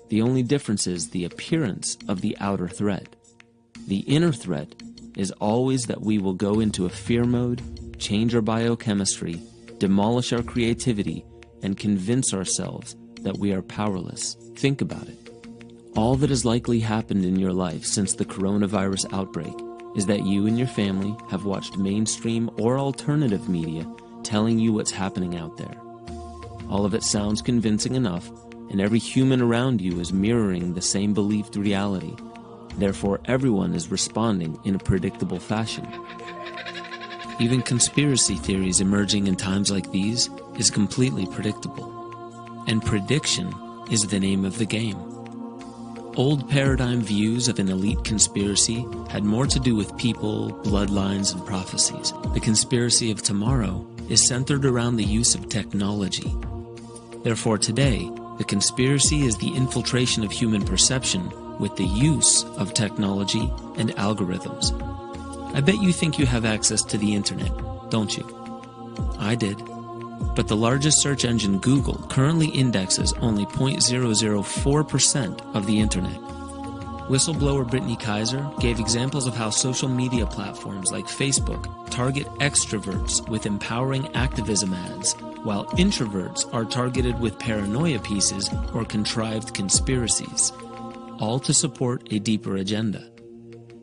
S5: The only difference is the appearance of the outer threat. The inner threat is always that we will go into a fear mode, change our biochemistry, demolish our creativity, and convince ourselves that we are powerless. Think about it. All that has likely happened in your life since the coronavirus outbreak is that you and your family have watched mainstream or alternative media telling you what's happening out there. All of it sounds convincing enough, and every human around you is mirroring the same believed reality. Therefore, everyone is responding in a predictable fashion. Even conspiracy theories emerging in times like these is completely predictable. And prediction is the name of the game. Old paradigm views of an elite conspiracy had more to do with people, bloodlines, and prophecies. The conspiracy of tomorrow is centered around the use of technology. Therefore, today, the conspiracy is the infiltration of human perception with the use of technology and algorithms. I bet you think you have access to the internet, don't you? I did. But the largest search engine, Google, currently indexes only 0.004% of the internet. Whistleblower Brittany Kaiser gave examples of how social media platforms like Facebook target extroverts with empowering activism ads, while introverts are targeted with paranoia pieces or contrived conspiracies, all to support a deeper agenda.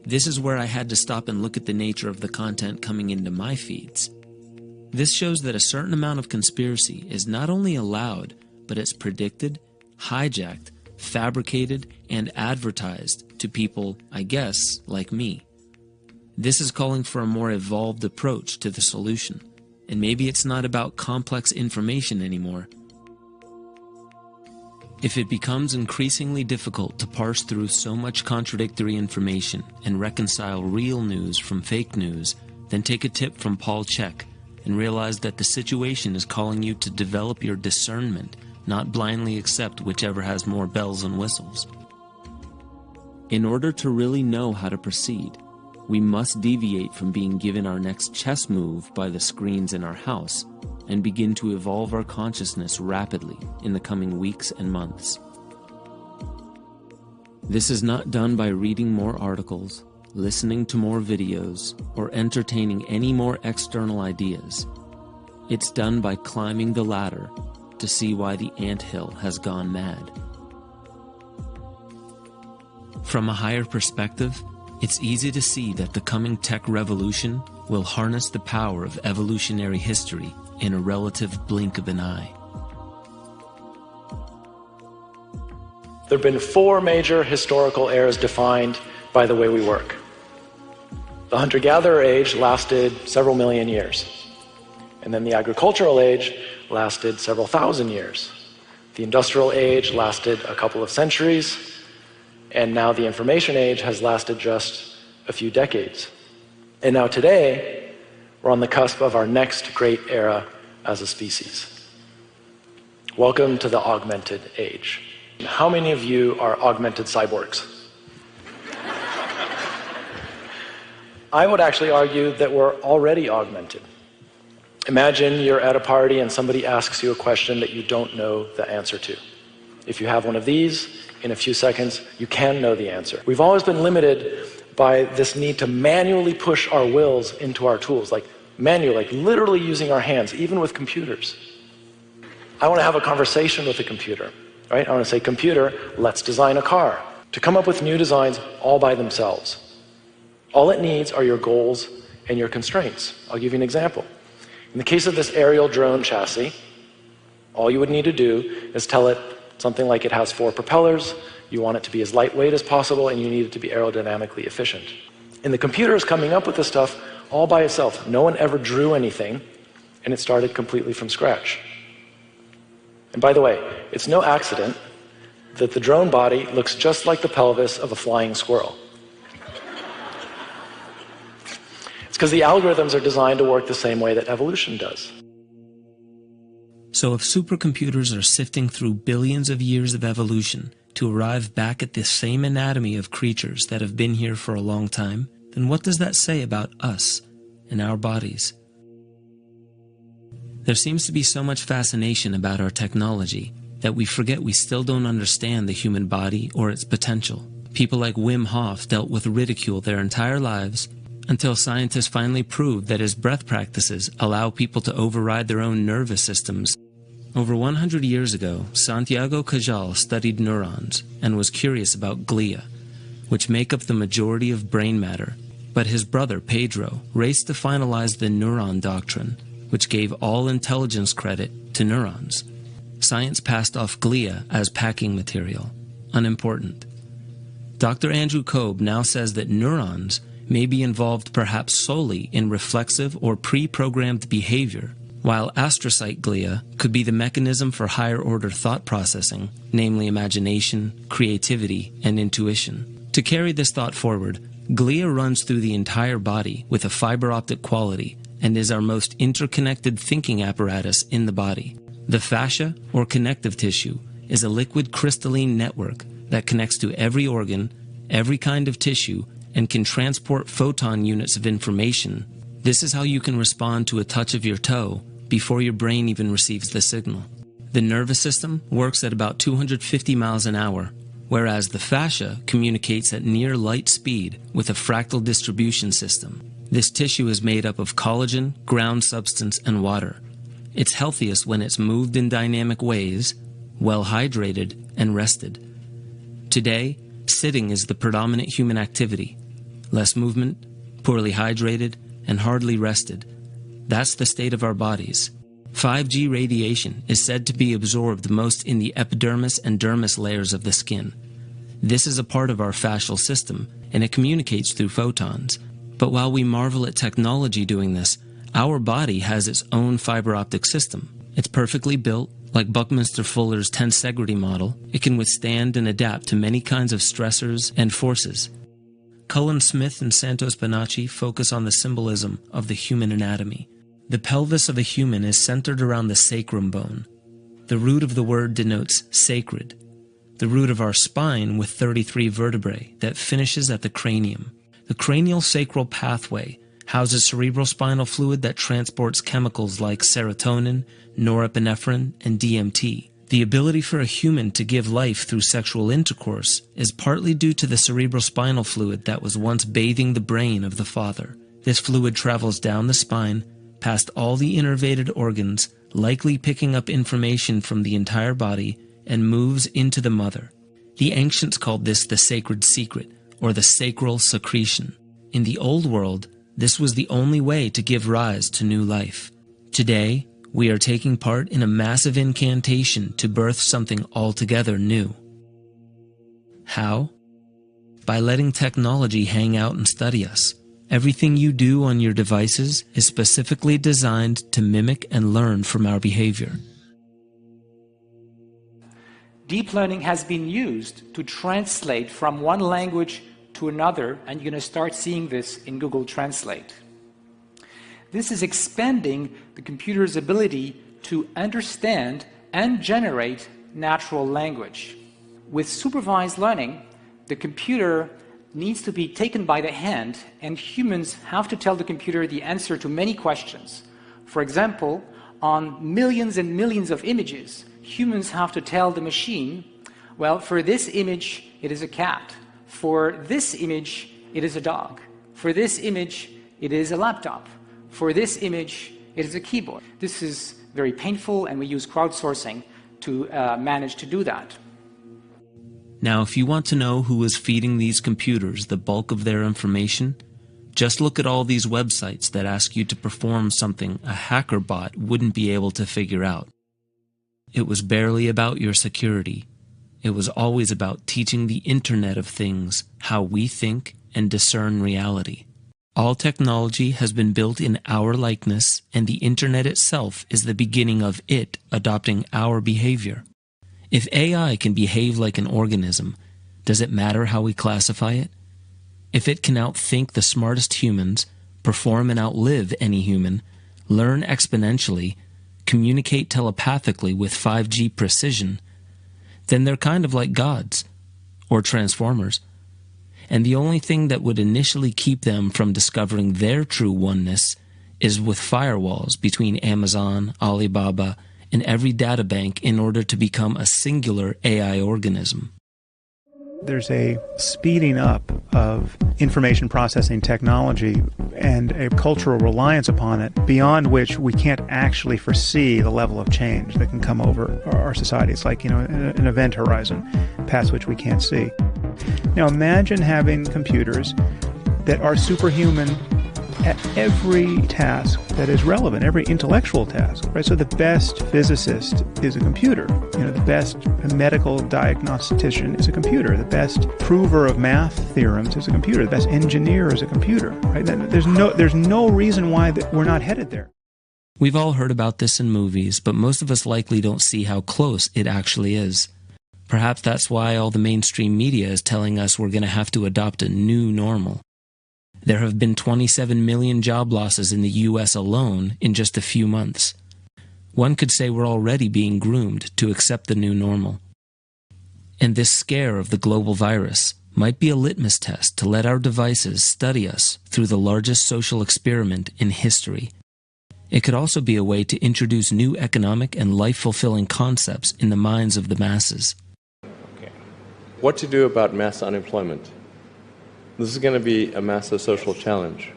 S5: This is where I had to stop and look at the nature of the content coming into my feeds. This shows that a certain amount of conspiracy is not only allowed, but it's predicted, hijacked, fabricated, and advertised to people, I guess, like me. This is calling for a more evolved approach to the solution, and maybe it's not about complex information anymore. If it becomes increasingly difficult to parse through so much contradictory information and reconcile real news from fake news, then take a tip from Paul Chek and realize that the situation is calling you to develop your discernment, not blindly accept whichever has more bells and whistles. In order to really know how to proceed, we must deviate from being given our next chess move by the screens in our house and begin to evolve our consciousness rapidly in the coming weeks and months. This is not done by reading more articles, listening to more videos, or entertaining any more external ideas. It's done by climbing the ladder to see why the anthill has gone mad. From a higher perspective, it's easy to see that the coming tech revolution will harness the power of evolutionary history in a relative blink of an eye.
S17: There have been 4 major historical eras defined by the way we work. The hunter-gatherer age lasted several million years. And then the agricultural age lasted several thousand years. The industrial age lasted a couple of centuries. And now the information age has lasted just a few decades. And now today, we're on the cusp of our next great era as a species. Welcome to the augmented age. How many of you are augmented cyborgs? I would actually argue that we're already augmented. Imagine you're at a party and somebody asks you a question that you don't know the answer to. If you have one of these, in a few seconds, you can know the answer. We've always been limited by this need to manually push our wills into our tools, like literally using our hands, even with computers. I want to have a conversation with a computer, right? I want to say, computer, let's design a car. To come up with new designs all by themselves. All it needs are your goals and your constraints. I'll give you an example. In the case of this aerial drone chassis, all you would need to do is tell it something like it has 4 propellers, you want it to be as lightweight as possible, and you need it to be aerodynamically efficient. And the computer is coming up with this stuff all by itself. No one ever drew anything, and it started completely from scratch. And by the way, it's no accident that the drone body looks just like the pelvis of a flying squirrel. It's because the algorithms are designed to work the same way that evolution does.
S5: So if supercomputers are sifting through billions of years of evolution to arrive back at the same anatomy of creatures that have been here for a long time, then what does that say about us and our bodies? There seems to be so much fascination about our technology that we forget we still don't understand the human body or its potential. People like Wim Hof dealt with ridicule their entire lives until scientists finally proved that his breath practices allow people to override their own nervous systems. Over 100 years ago, Santiago Cajal studied neurons and was curious about glia, which make up the majority of brain matter. But his brother, Pedro, raced to finalize the neuron doctrine, which gave all intelligence credit to neurons. Science passed off glia as packing material, unimportant. Dr. Andrew Kobe now says that neurons may be involved perhaps solely in reflexive or pre-programmed behavior, while astrocyte glia could be the mechanism for higher-order thought processing, namely imagination, creativity, and intuition. To carry this thought forward, glia runs through the entire body with a fiber-optic quality and is our most interconnected thinking apparatus in the body. The fascia, or connective tissue, is a liquid crystalline network that connects to every organ, every kind of tissue, and can transport photon units of information. This is how you can respond to a touch of your toe before your brain even receives the signal. The nervous system works at about 250 miles an hour, whereas the fascia communicates at near light speed with a fractal distribution system. This tissue is made up of collagen, ground substance, and water. It's healthiest when it's moved in dynamic ways, well hydrated, and rested. Today, sitting is the predominant human activity. Less movement, poorly hydrated, and hardly rested. That's the state of our bodies. 5G radiation is said to be absorbed most in the epidermis and dermis layers of the skin. This is a part of our fascial system, and it communicates through photons. But while we marvel at technology doing this, our body has its own fiber optic system. It's perfectly built, Like Buckminster Fuller's tensegrity model, it can withstand and adapt to many kinds of stressors and forces. Cullen Smith and Santos Bonacci focus on the symbolism of the human anatomy. The pelvis of a human is centered around the sacrum bone. The root of the word denotes sacred. The root of our spine with 33 vertebrae that finishes at the cranium. The cranial sacral pathway houses cerebrospinal fluid that transports chemicals like serotonin, norepinephrine, and DMT. The ability for a human to give life through sexual intercourse is partly due to the cerebrospinal fluid that was once bathing the brain of the father. This fluid travels down the spine, past all the innervated organs, likely picking up information from the entire body, and moves into the mother. The ancients called this the sacred secret, or the sacral secretion. In the old world, this was the only way to give rise to new life. Today, we are taking part in a massive incantation to birth something altogether new. How? By letting technology hang out and study us. Everything you do on your devices is specifically designed to mimic and learn from our behavior.
S1: Deep learning has been used to translate from one language to another, and you're going to start seeing this in Google Translate. This is expanding the computer's ability to understand and generate natural language. With supervised learning, the computer needs to be taken by the hand, and humans have to tell the computer the answer to many questions. For example, on millions and millions of images, humans have to tell the machine, well, for this image, it is a cat. For this image, it is a dog. For this image, it is a laptop. For this image, it is a keyboard. This is very painful, and we use crowdsourcing to manage to do that.
S5: Now, if you want to know who is feeding these computers the bulk of their information, just look at all these websites that ask you to perform something a hacker bot wouldn't be able to figure out. It was barely about your security. It was always about teaching the Internet of Things how we think and discern reality. All technology has been built in our likeness, and the Internet itself is the beginning of it adopting our behavior. If AI can behave like an organism, does it matter how we classify it? If it can outthink the smartest humans, perform and outlive any human, learn exponentially, communicate telepathically with 5G precision, then they're kind of like gods, or transformers. And the only thing that would initially keep them from discovering their true oneness is with firewalls between Amazon, Alibaba, and every databank in order to become a singular AI organism.
S18: There's a speeding up of information processing technology and a cultural reliance upon it beyond which we can't actually foresee the level of change that can come over our society. It's like, an event horizon past which we can't see. Now imagine having computers that are superhuman at every task that is relevant, every intellectual task, right? So the best physicist is a computer. The best medical diagnostician is a computer. The best prover of math theorems is a computer. The best engineer is a computer, right? There's no reason why we're not headed there.
S5: We've all heard about this in movies, but most of us likely don't see how close it actually is. Perhaps that's why all the mainstream media is telling us we're going to have to adopt a new normal. There have been 27 million job losses in the U.S. alone in just a few months. One could say we're already being groomed to accept the new normal. And this scare of the global virus might be a litmus test to let our devices study us through the largest social experiment in history. It could also be a way to introduce new economic and life-fulfilling concepts in the minds of the masses.
S19: Okay. What to do about mass unemployment? This is going to be a massive social challenge.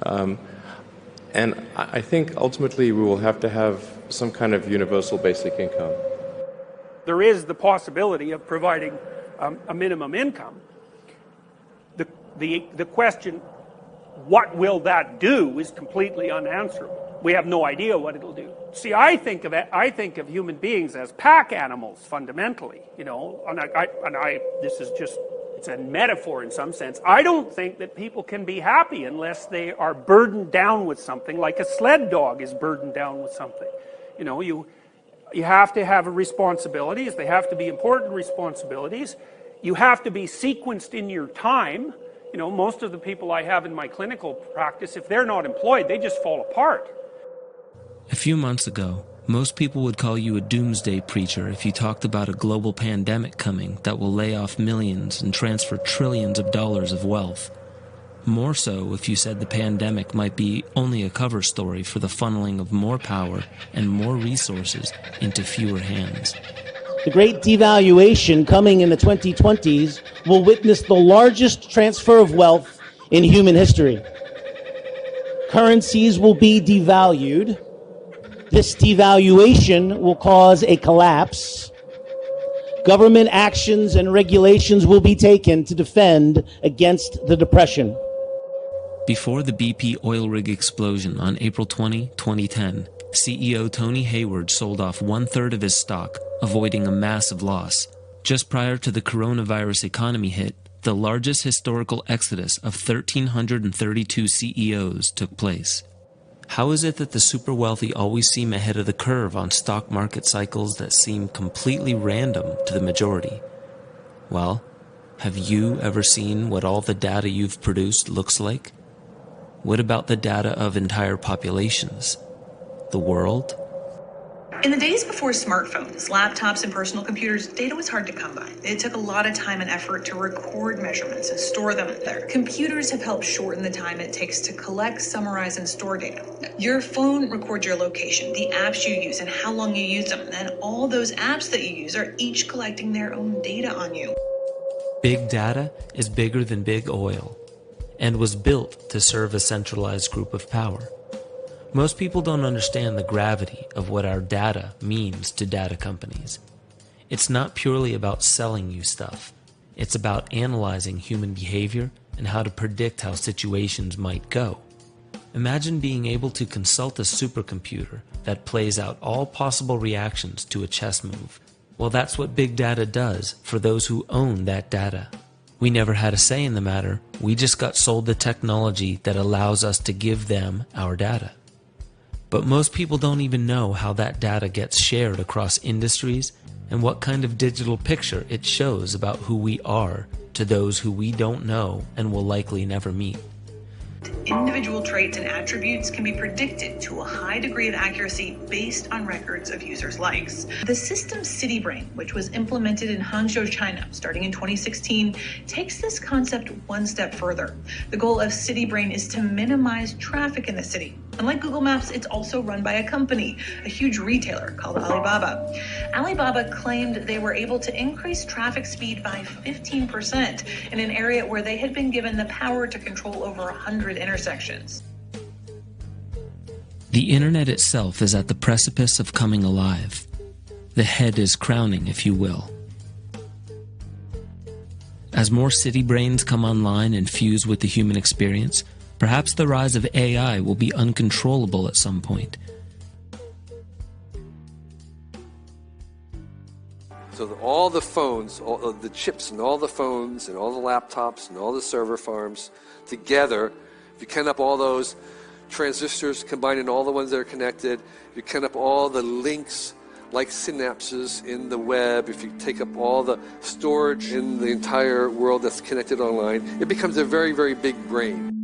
S19: And I think ultimately we will have to have some kind of universal basic income.
S20: There is the possibility of providing a minimum income. The question, what will that do, is completely unanswerable. We have no idea what it'll do. See, I think of human beings as pack animals fundamentally, this is just, it's a metaphor in some sense. I don't think that people can be happy unless they are burdened down with something, like a sled dog is burdened down with something. You have to have responsibilities. They have to be important responsibilities. You have to be sequenced in your time. You know, most of the people I have in my clinical practice, if they're not employed, they just fall apart.
S5: A few months ago, most people would call you a doomsday preacher if you talked about a global pandemic coming that will lay off millions and transfer trillions of dollars of wealth. More so if you said the pandemic might be only a cover story for the funneling of more power and more resources into fewer hands.
S15: The great devaluation coming in the 2020s will witness the largest transfer of wealth in human history. Currencies will be devalued. This devaluation will cause a collapse. Government actions and regulations will be taken to defend against the depression.
S5: Before the BP oil rig explosion on April 20, 2010, CEO Tony Hayward sold off 1/3 of his stock, avoiding a massive loss. Just prior to the coronavirus economy hit, the largest historical exodus of 1,332 CEOs took place. How is it that the super wealthy always seem ahead of the curve on stock market cycles that seem completely random to the majority? Well, have you ever seen what all the data you've produced looks like? What about the data of entire populations? The world?
S21: In the days before smartphones, laptops, and personal computers, data was hard to come by. It took a lot of time and effort to record measurements and store them there. Computers have helped shorten the time it takes to collect, summarize, and store data. Your phone records your location, the apps you use, and how long you use them. And all those apps that you use are each collecting their own data on you.
S5: Big data is bigger than big oil, and was built to serve a centralized group of power. Most people don't understand the gravity of what our data means to data companies. It's not purely about selling you stuff. It's about analyzing human behavior and how to predict how situations might go. Imagine being able to consult a supercomputer that plays out all possible reactions to a chess move. Well, that's what big data does for those who own that data. We never had a say in the matter. We just got sold the technology that allows us to give them our data. But most people don't even know how that data gets shared across industries and what kind of digital picture it shows about who we are to those who we don't know and will likely never meet.
S21: Individual traits and attributes can be predicted to a high degree of accuracy based on records of users' likes. The system CityBrain, which was implemented in Hangzhou, China, starting in 2016, takes this concept one step further. The goal of CityBrain is to minimize traffic in the city. Unlike Google Maps, it's also run by a company, a huge retailer called Alibaba. Alibaba claimed they were able to increase traffic speed by 15% in an area where they had been given the power to control over 100 intersections.
S5: The internet itself is at the precipice of coming alive. The head is crowning, if you will. As more city brains come online and fuse with the human experience, perhaps the rise of AI will be uncontrollable at some point.
S22: So all the phones, all of the chips and all the phones and all the laptops and all the server farms together, if you count up all those transistors, combining all the ones that are connected, if you count up all the links like synapses in the web, if you take up all the storage in the entire world that's connected online, it becomes a very, very big brain.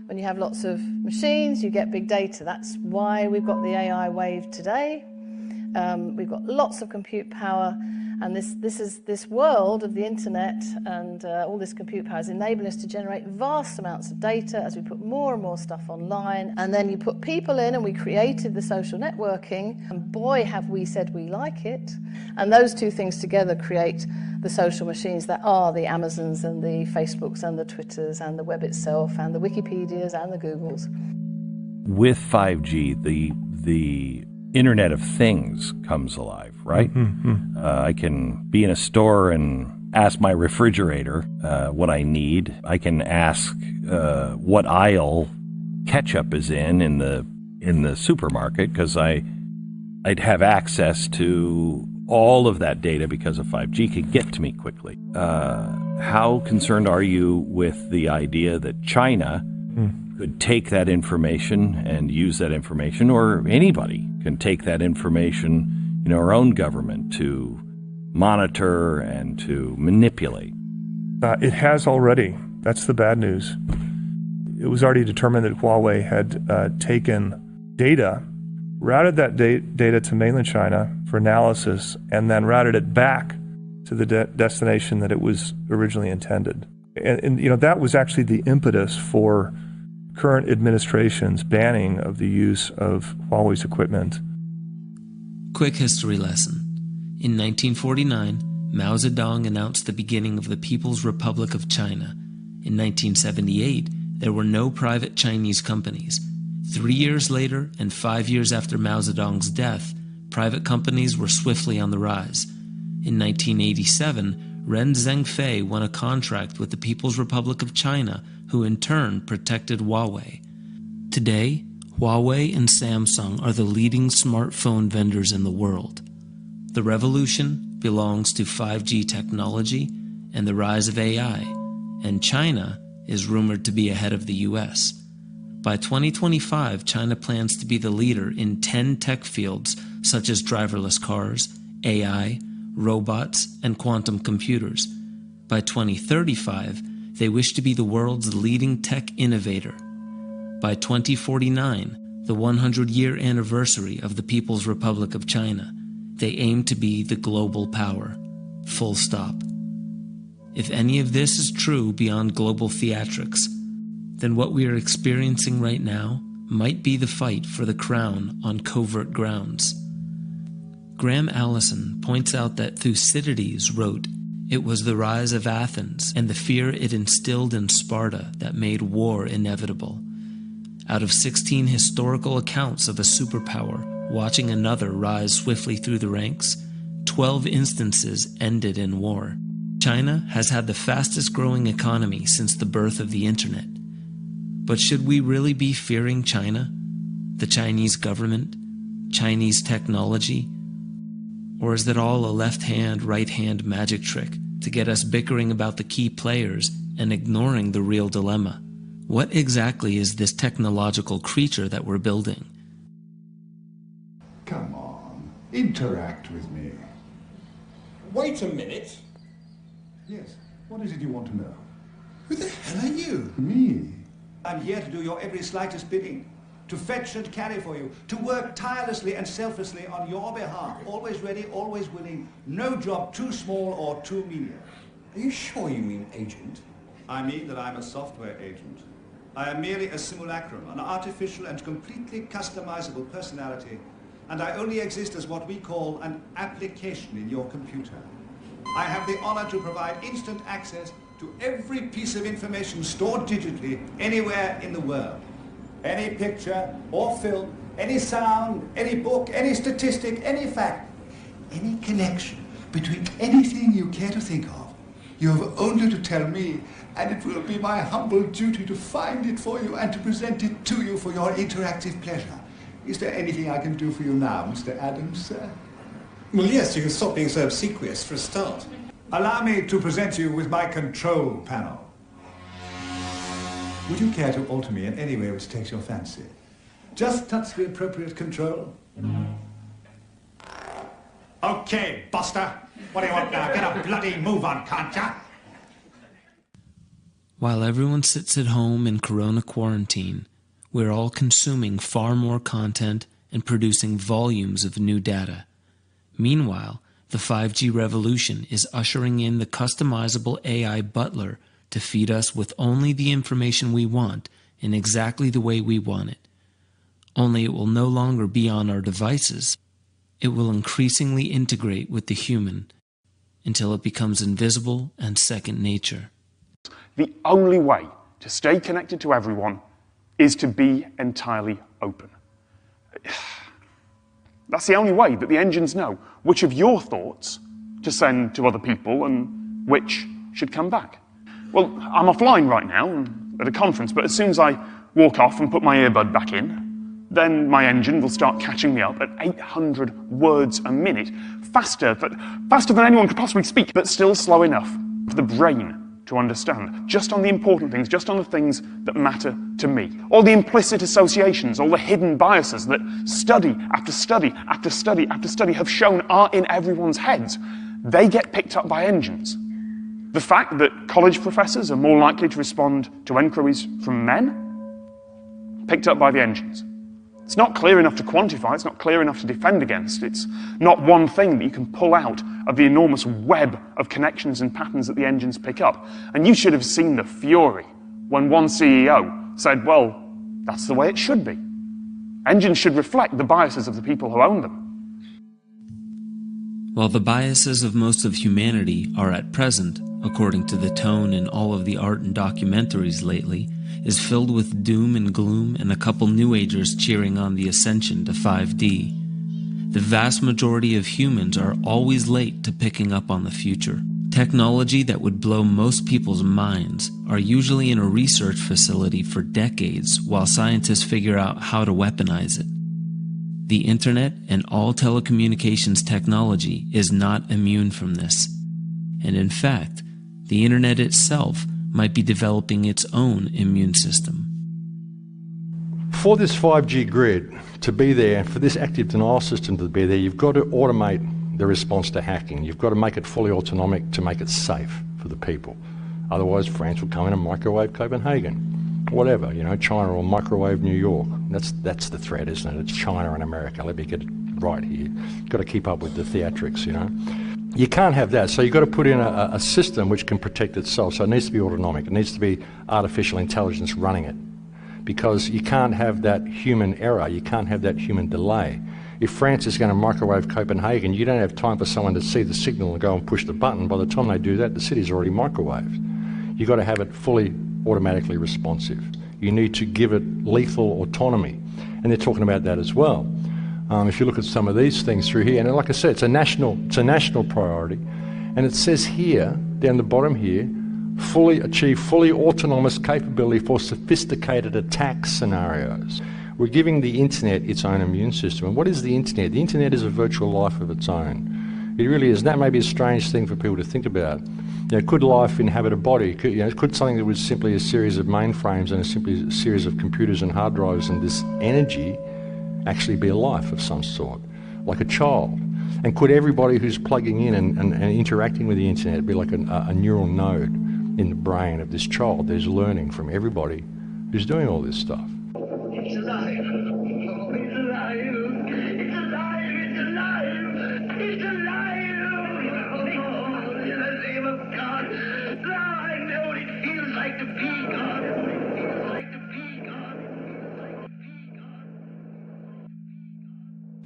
S23: When you have lots of machines, you get big data. That's why we've got the AI wave today. We've got lots of compute power, and this world of the internet and all this compute power is enabling us to generate vast amounts of data as we put more and more stuff online. And then you put people in, and we created the social networking, and boy, have we said we like it. And those two things together create the social machines that are the Amazons and the Facebooks and the Twitters and the web itself and the Wikipedias and the Googles.
S24: With 5G, the Internet of Things comes alive, right? Mm-hmm. I can be in a store and ask my refrigerator what I need. I can ask what aisle ketchup is in the supermarket, because I'd have access to all of that data because of 5G could get to me quickly. How concerned are you with the idea that China could take that information and use that information, or anybody can take that information in our own government to monitor and to manipulate.
S2: It has already. That's the bad news. It was already determined that Huawei had taken data, routed that data to mainland China for analysis, and then routed it back to the destination that it was originally intended. And that was actually the impetus for current administration's banning of the use of Huawei's equipment.
S5: Quick history lesson. In 1949, Mao Zedong announced the beginning of the People's Republic of China. In 1978, there were no private Chinese companies. 3 years later, and 5 years after Mao Zedong's death, private companies were swiftly on the rise. In 1987, Ren Zhengfei won a contract with the People's Republic of China, who in turn protected Huawei. Today, Huawei and Samsung are the leading smartphone vendors in the world. The revolution belongs to 5G technology and the rise of AI, and China is rumored to be ahead of the US. By 2025, China plans to be the leader in 10 tech fields such as driverless cars, AI, robots, and quantum computers. By 2035, they wish to be the world's leading tech innovator. By 2049, the 100-year anniversary of the People's Republic of China, they aim to be the global power. Full stop. If any of this is true beyond global theatrics, then what we are experiencing right now might be the fight for the crown on covert grounds. Graham Allison points out that Thucydides wrote, "It was the rise of Athens and the fear it instilled in Sparta that made war inevitable." Out of 16 historical accounts of a superpower watching another rise swiftly through the ranks, 12 instances ended in war. China has had the fastest growing economy since the birth of the internet. But should we really be fearing China, the Chinese government, Chinese technology? Or is that all a left-hand, right-hand magic trick to get us bickering about the key players and ignoring the real dilemma? What exactly is this technological creature that we're building?
S4: Come on, interact with me.
S6: Wait a minute.
S4: Yes, what is it you want to know?
S6: Who the hell are you?
S4: Me?
S6: I'm here to do your every slightest bidding, to fetch and carry for you, to work tirelessly and selflessly on your behalf, always ready, always willing, no job too small or too menial. Are you sure you mean agent? I mean that I'm a software agent. I am merely a simulacrum, an artificial and completely customizable personality, and I only exist as what we call an application in your computer. I have the honor to provide instant access to every piece of information stored digitally anywhere in the world. Any picture or film, any sound, any book, any statistic, any fact, any connection between anything you care to think of. You have only to tell me, and it will be my humble duty to find it for you and to present it to you for your interactive pleasure. Is there anything I can do for you now, Mr. Adams, sir? Well, yes, you can stop being so obsequious for a start. Allow me to present you with my control panel. Would you care to alter me in any way which takes your fancy? Just touch the appropriate control. Okay, Buster. What do you want now? Get a bloody move on, can't ya?
S5: While everyone sits at home in corona quarantine, we're all consuming far more content and producing volumes of new data. Meanwhile, the 5G revolution is ushering in the customizable AI butler to feed us with only the information we want in exactly the way we want it. Only it will no longer be on our devices. It will increasingly integrate with the human until it becomes invisible and second nature.
S7: The only way to stay connected to everyone is to be entirely open. That's the only way that the engines know which of your thoughts to send to other people and which should come back. Well, I'm offline right now at a conference, but as soon as I walk off and put my earbud back in, then my engine will start catching me up at 800 words a minute, faster than anyone could possibly speak, but still slow enough for the brain to understand, just on the important things, just on the things that matter to me. All the implicit associations, all the hidden biases that study after study after study after study have shown are in everyone's heads, they get picked up by engines. The fact that college professors are more likely to respond to enquiries from men, picked up by the engines. It's not clear enough to quantify, it's not clear enough to defend against, it's not one thing that you can pull out of the enormous web of connections and patterns that the engines pick up. And you should have seen the fury when one CEO said, well, that's the way it should be. Engines should reflect the biases of the people who own them.
S5: While the biases of most of humanity are at present, according to the tone in all of the art and documentaries lately, is filled with doom and gloom and a couple New Agers cheering on the ascension to 5D. The vast majority of humans are always late to picking up on the future. Technology that would blow most people's minds are usually in a research facility for decades while scientists figure out how to weaponize it. The internet and all telecommunications technology is not immune from this. And in fact, the internet itself might be developing its own immune system.
S8: For this 5G grid to be there, for this active denial system to be there, you've got to automate the response to hacking. You've got to make it fully autonomic to make it safe for the people. Otherwise, France will come in and microwave Copenhagen. Whatever, China will microwave New York. That's the threat, isn't it? It's China and America. Let me get it right here. You've got to keep up with the theatrics, You can't have that, so you've got to put in a system which can protect itself. So it needs to be autonomic. It needs to be artificial intelligence running it, because you can't have that human error. You can't have that human delay. If France is going to microwave Copenhagen, you don't have time for someone to see the signal and go and push the button. By the time they do that, the city's already microwaved. You've got to have it fully automatically responsive. You need to give it lethal autonomy, and they're talking about that as well. If you look at some of these things through here, and like I said, it's a national priority, and it says here, down the bottom here, achieve fully autonomous capability for sophisticated attack scenarios. We're giving the internet its own immune system. And what is the internet? The internet is a virtual life of its own. It really is. And that may be a strange thing for people to think about. Could life inhabit a body? Could something that was simply a series of mainframes and simply a series of computers and hard drives and this energy actually be a life of some sort, like a child? And could everybody who's plugging in and interacting with the internet be like a neural node in the brain of this child that is learning from everybody who's doing all this stuff?
S9: It's alive. Oh, it's alive. It's alive. It's alive. It's alive. Oh, in the name of God. Now I know what it feels like to be God. It feels like to be God.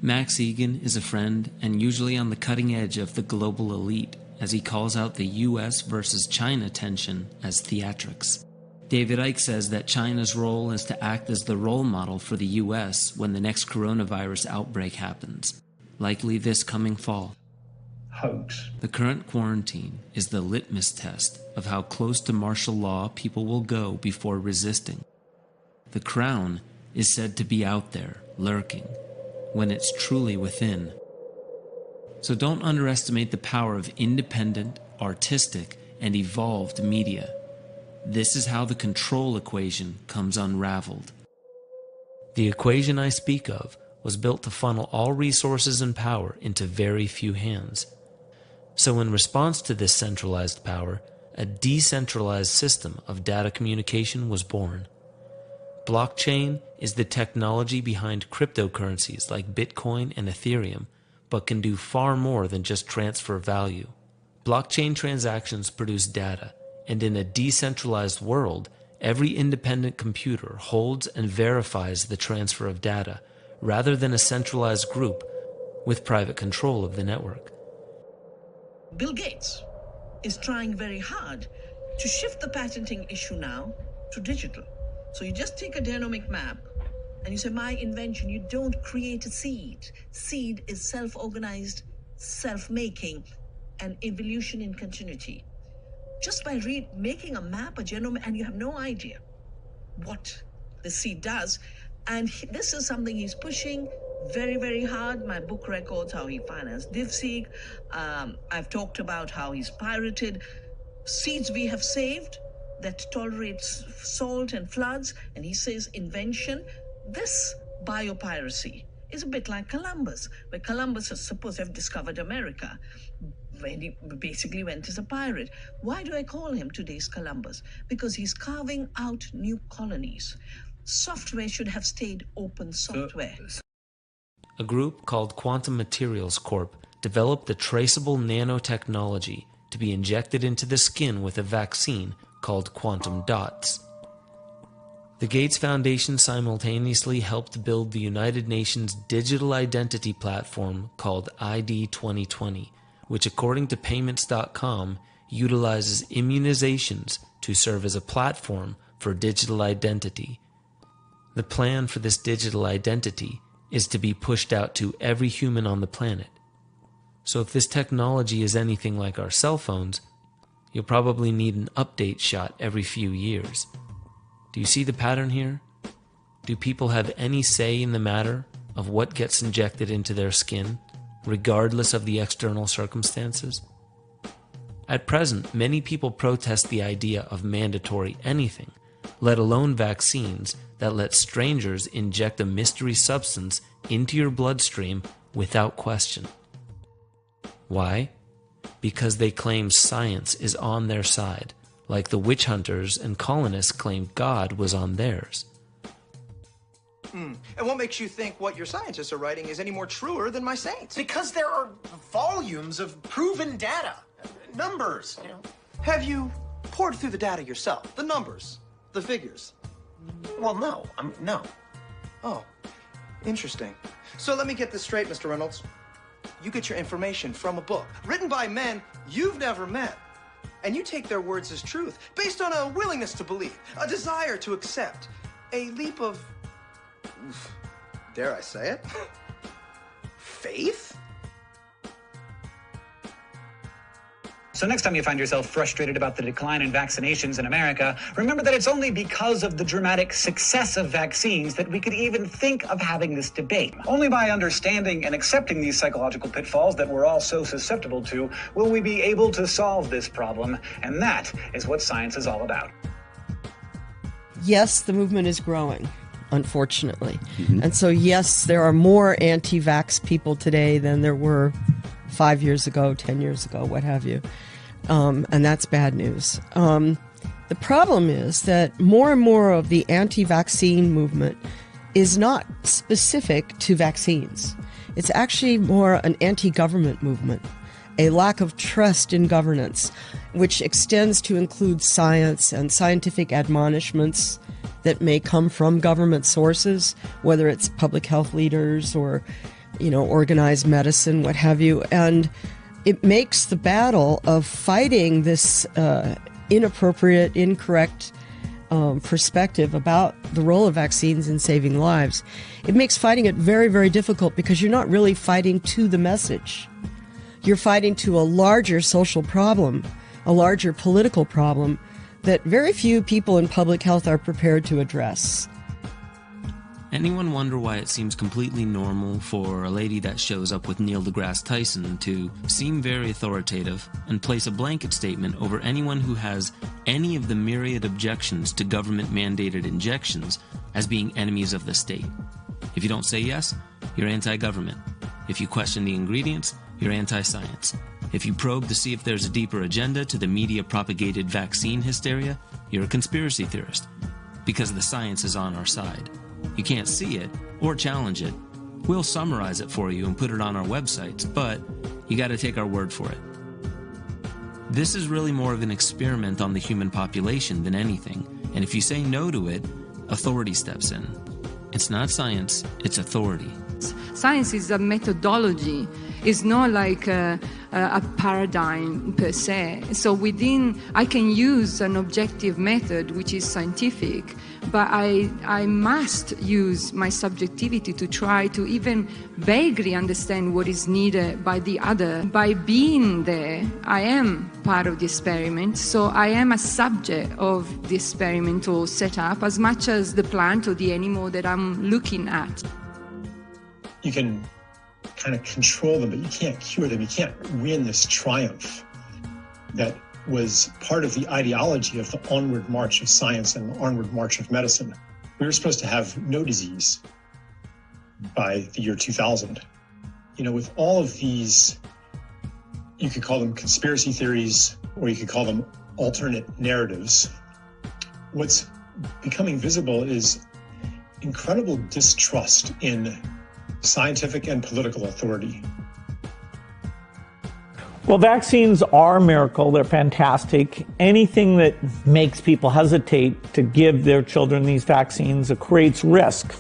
S5: Max Egan is a friend and usually on the cutting edge of the global elite, as he calls out the US versus China tension as theatrics. David Icke says that China's role is to act as the role model for the US when the next coronavirus outbreak happens, likely this coming fall.
S9: Hoax.
S5: The current quarantine is the litmus test of how close to martial law people will go before resisting. The crown is said to be out there, lurking, when it's truly within. So don't underestimate the power of independent, artistic, and evolved media. This is how the control equation comes unraveled. The equation I speak of was built to funnel all resources and power into very few hands. So in response to this centralized power, a decentralized system of data communication was born. Blockchain is the technology behind cryptocurrencies like Bitcoin and Ethereum, but can do far more than just transfer value. Blockchain transactions produce data, and in a decentralized world, every independent computer holds and verifies the transfer of data, rather than a centralized group with private control of the network.
S10: Bill Gates is trying very hard to shift the patenting issue now to digital. So you just take a genomic map and you say, my invention, you don't create a seed. Seed is self-organized, self-making, and evolution in continuity. Just by making a map, a genome, and you have no idea what the seed does. And this is something he's pushing very, very hard. My book records how he financed DivSeek. I've talked about how he's pirated seeds we have saved that tolerates salt and floods, and he says invention. This biopiracy is a bit like Columbus, where Columbus is supposed to have discovered America, when he basically went as a pirate. Why do I call him today's Columbus? Because he's carving out new colonies. Software should have stayed open software.
S5: A group called Quantum Materials Corp. Developed the traceable nanotechnology to be injected into the skin with a vaccine called quantum dots. The Gates Foundation simultaneously helped build the United Nations digital identity platform called ID 2020, which according to payments.com utilizes immunizations to serve as a platform for digital identity. The plan for this digital identity is to be pushed out to every human on the planet. So if this technology is anything like our cell phones, you'll probably need an update shot every few years. Do you see the pattern here? Do people have any say in the matter of what gets injected into their skin, regardless of the external circumstances? At present, many people protest the idea of mandatory anything, let alone vaccines that let strangers inject a mystery substance into your bloodstream without question. Why? Because they claim science is on their side, like the witch hunters and colonists claimed God was on theirs.
S3: And what makes you think what your scientists are writing is any more truer than my saints?
S11: Because there are volumes of proven data, numbers,
S3: Have you poured through the data yourself? The numbers, the figures?
S11: Well, no. No.
S3: Oh, interesting. So let me get this straight, Mr. Reynolds. You get your information from a book written by men you've never met, and you take their words as truth based on a willingness to believe, a desire to accept, a leap of, dare I say it, faith?
S12: So next time you find yourself frustrated about the decline in vaccinations in America, remember that it's only because of the dramatic success of vaccines that we could even think of having this debate. Only by understanding and accepting these psychological pitfalls that we're all so susceptible to will we be able to solve this problem, and that is what science is all about.
S16: Yes, the movement is growing, unfortunately. And so, yes, there are more anti-vax people today than there were 5 years ago, 10 years ago, what have you. And that's bad news. The problem is that more and more of the anti-vaccine movement is not specific to vaccines. It's actually more an anti-government movement, a lack of trust in governance, which extends to include science and scientific admonishments that may come from government sources, whether it's public health leaders or organized medicine, what have you. And it makes the battle of fighting this inappropriate, incorrect perspective about the role of vaccines in saving lives. It makes fighting it very, very difficult because you're not really fighting to the message. You're fighting to a larger social problem, a larger political problem that very few people in public health are prepared to address.
S5: Anyone wonder why it seems completely normal for a lady that shows up with Neil deGrasse Tyson to seem very authoritative and place a blanket statement over anyone who has any of the myriad objections to government-mandated injections as being enemies of the state? If you don't say yes, you're anti-government. If you question the ingredients, you're anti-science. If you probe to see if there's a deeper agenda to the media-propagated vaccine hysteria, you're a conspiracy theorist. Because the science is on our side. You can't see it or challenge it. We'll summarize it for you and put it on our websites, but you got to take our word for it. This is really more of an experiment on the human population than anything, and if you say no to it, authority steps in. It's not science, it's authority.
S25: Science is a methodology. It's not like a paradigm per se. So I can use an objective method which is scientific, but I must use my subjectivity to try to even vaguely understand what is needed by the other. By being there, I am part of the experiment, so I am a subject of the experimental setup as much as the plant or the animal that I'm looking at.
S26: You can kind of control them, but you can't cure them. You can't win this triumph that was part of the ideology of the onward march of science and the onward march of medicine. We were supposed to have no disease by the year 2000. You know, with all of these, you could call them conspiracy theories, or you could call them alternate narratives. What's becoming visible is incredible distrust in scientific and political authority.
S1: Well, vaccines are a miracle. They're fantastic. Anything that makes people hesitate to give their children these vaccines creates risk.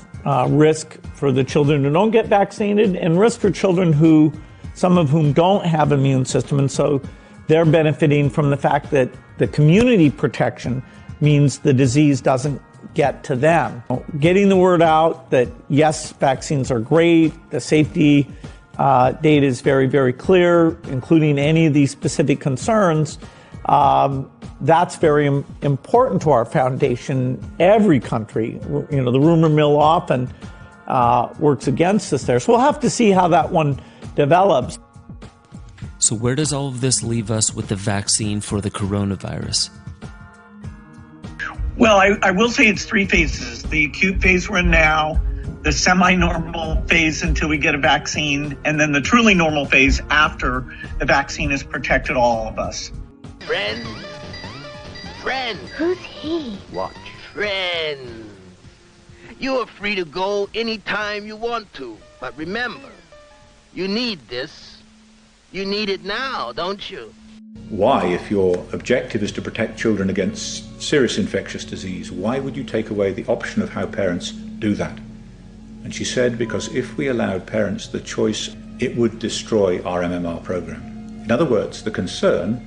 S1: Risk for the children who don't get vaccinated, and risk for children who, some of whom don't have an immune system, and so they're benefiting from the fact that the community protection means the disease doesn't get to them. Getting the word out that yes, vaccines are great, the safety data is very, very clear, including any of these specific concerns. That's very important to our foundation. Every country, you know, the rumor mill often works against us there. So we'll have to see how that one develops.
S5: So where does all of this leave us with the vaccine for the coronavirus?
S13: Well, I will say it's three phases. The acute phase we're in now, the semi-normal phase until we get a vaccine, and then the truly normal phase after the vaccine has protected all of us.
S9: Friend? Friend? Who's he? What? Friend. You are free to go anytime you want to, but remember, you need this. You need it now, don't you?
S14: Why, if your objective is to protect children against serious infectious disease, why would you take away the option of how parents do that? And she said, because if we allowed parents the choice, it would destroy our MMR program. In other words, the concern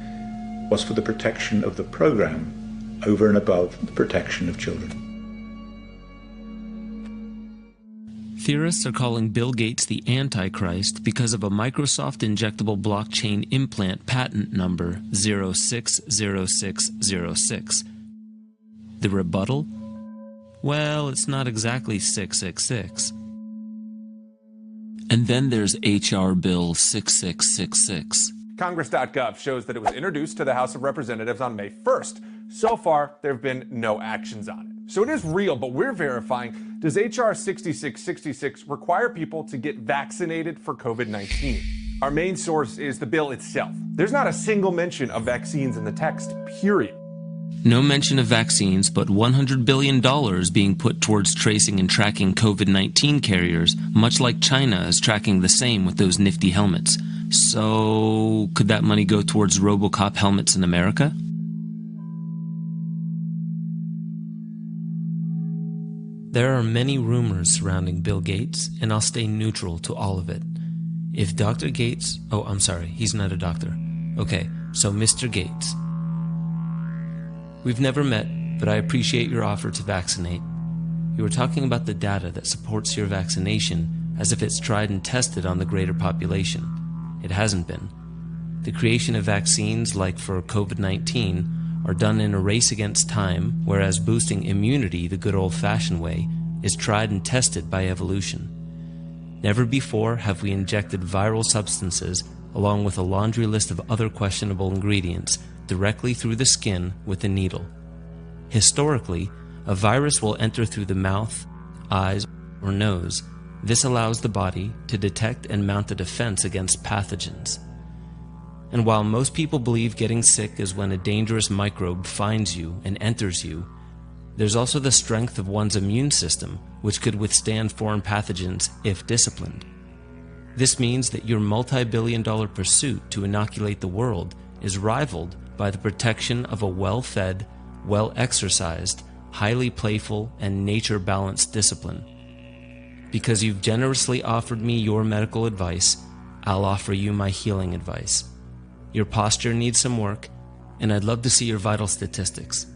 S14: was for the protection of the program over and above the protection of children.
S5: Theorists are calling Bill Gates the Antichrist because of a Microsoft injectable blockchain implant patent number 060606. The rebuttal? Well, it's not exactly 666. And then there's H.R. Bill 6666.
S17: Congress.gov shows that it was introduced to the House of Representatives on May 1st. So far, there have been no actions on it. So it is real, but we're verifying, does H.R. 6666 require people to get vaccinated for COVID-19? Our main source is the bill itself. There's not a single mention of vaccines in the text, period.
S5: No mention of vaccines, but $100 billion being put towards tracing and tracking COVID-19 carriers, much like China is tracking the same with those nifty helmets. So, could that money go towards RoboCop helmets in America? There are many rumors surrounding Bill Gates, and I'll stay neutral to all of it. If Dr. Gates... Oh, I'm sorry, he's not a doctor. Okay, so Mr. Gates. We've never met, but I appreciate your offer to vaccinate. You were talking about the data that supports your vaccination as if it's tried and tested on the greater population. It hasn't been. The creation of vaccines, like for COVID-19, are done in a race against time, whereas boosting immunity the good old-fashioned way is tried and tested by evolution. Never before have we injected viral substances, along with a laundry list of other questionable ingredients, directly through the skin with a needle. Historically, a virus will enter through the mouth, eyes, or nose. This allows the body to detect and mount a defense against pathogens. And while most people believe getting sick is when a dangerous microbe finds you and enters you, there's also the strength of one's immune system, which could withstand foreign pathogens if disciplined. This means that your multi-billion-dollar pursuit to inoculate the world is rivaled by the protection of a well-fed, well-exercised, highly playful, and nature-balanced discipline. Because you've generously offered me your medical advice, I'll offer you my healing advice. Your posture needs some work, and I'd love to see your vital statistics.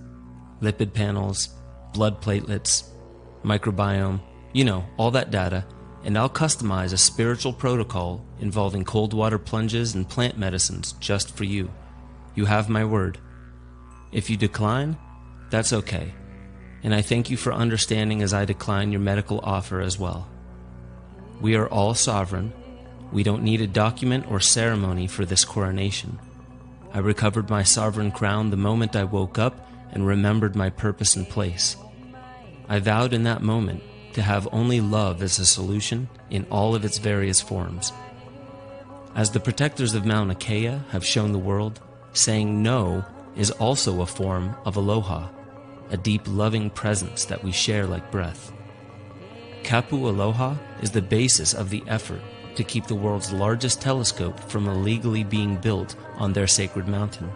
S5: Lipid panels, blood platelets, microbiome, you know, all that data, and I'll customize a spiritual protocol involving cold water plunges and plant medicines just for you. You have my word. If you decline, that's okay. And I thank you for understanding as I decline your medical offer as well. We are all sovereign. We don't need a document or ceremony for this coronation. I recovered my sovereign crown the moment I woke up and remembered my purpose and place. I vowed in that moment to have only love as a solution in all of its various forms. As the protectors of Mauna Kea have shown the world, saying no is also a form of aloha, a deep loving presence that we share like breath. Kapu Aloha is the basis of the effort to keep the world's largest telescope from illegally being built on their sacred mountain.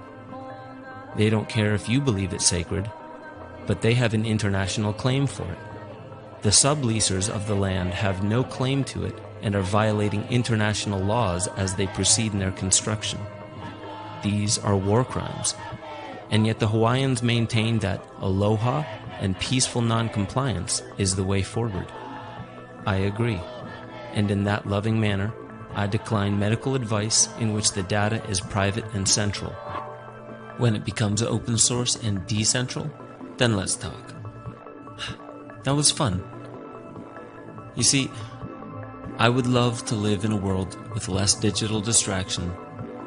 S5: They don't care if you believe it's sacred, but they have an international claim for it. The subleasers of the land have no claim to it and are violating international laws as they proceed in their construction. These are war crimes, and yet the Hawaiians maintain that aloha and peaceful non-compliance is the way forward. I agree, and in that loving manner, I decline medical advice in which the data is private and central. When it becomes open source and decentral, then let's talk. That was fun. You see, I would love to live in a world with less digital distraction,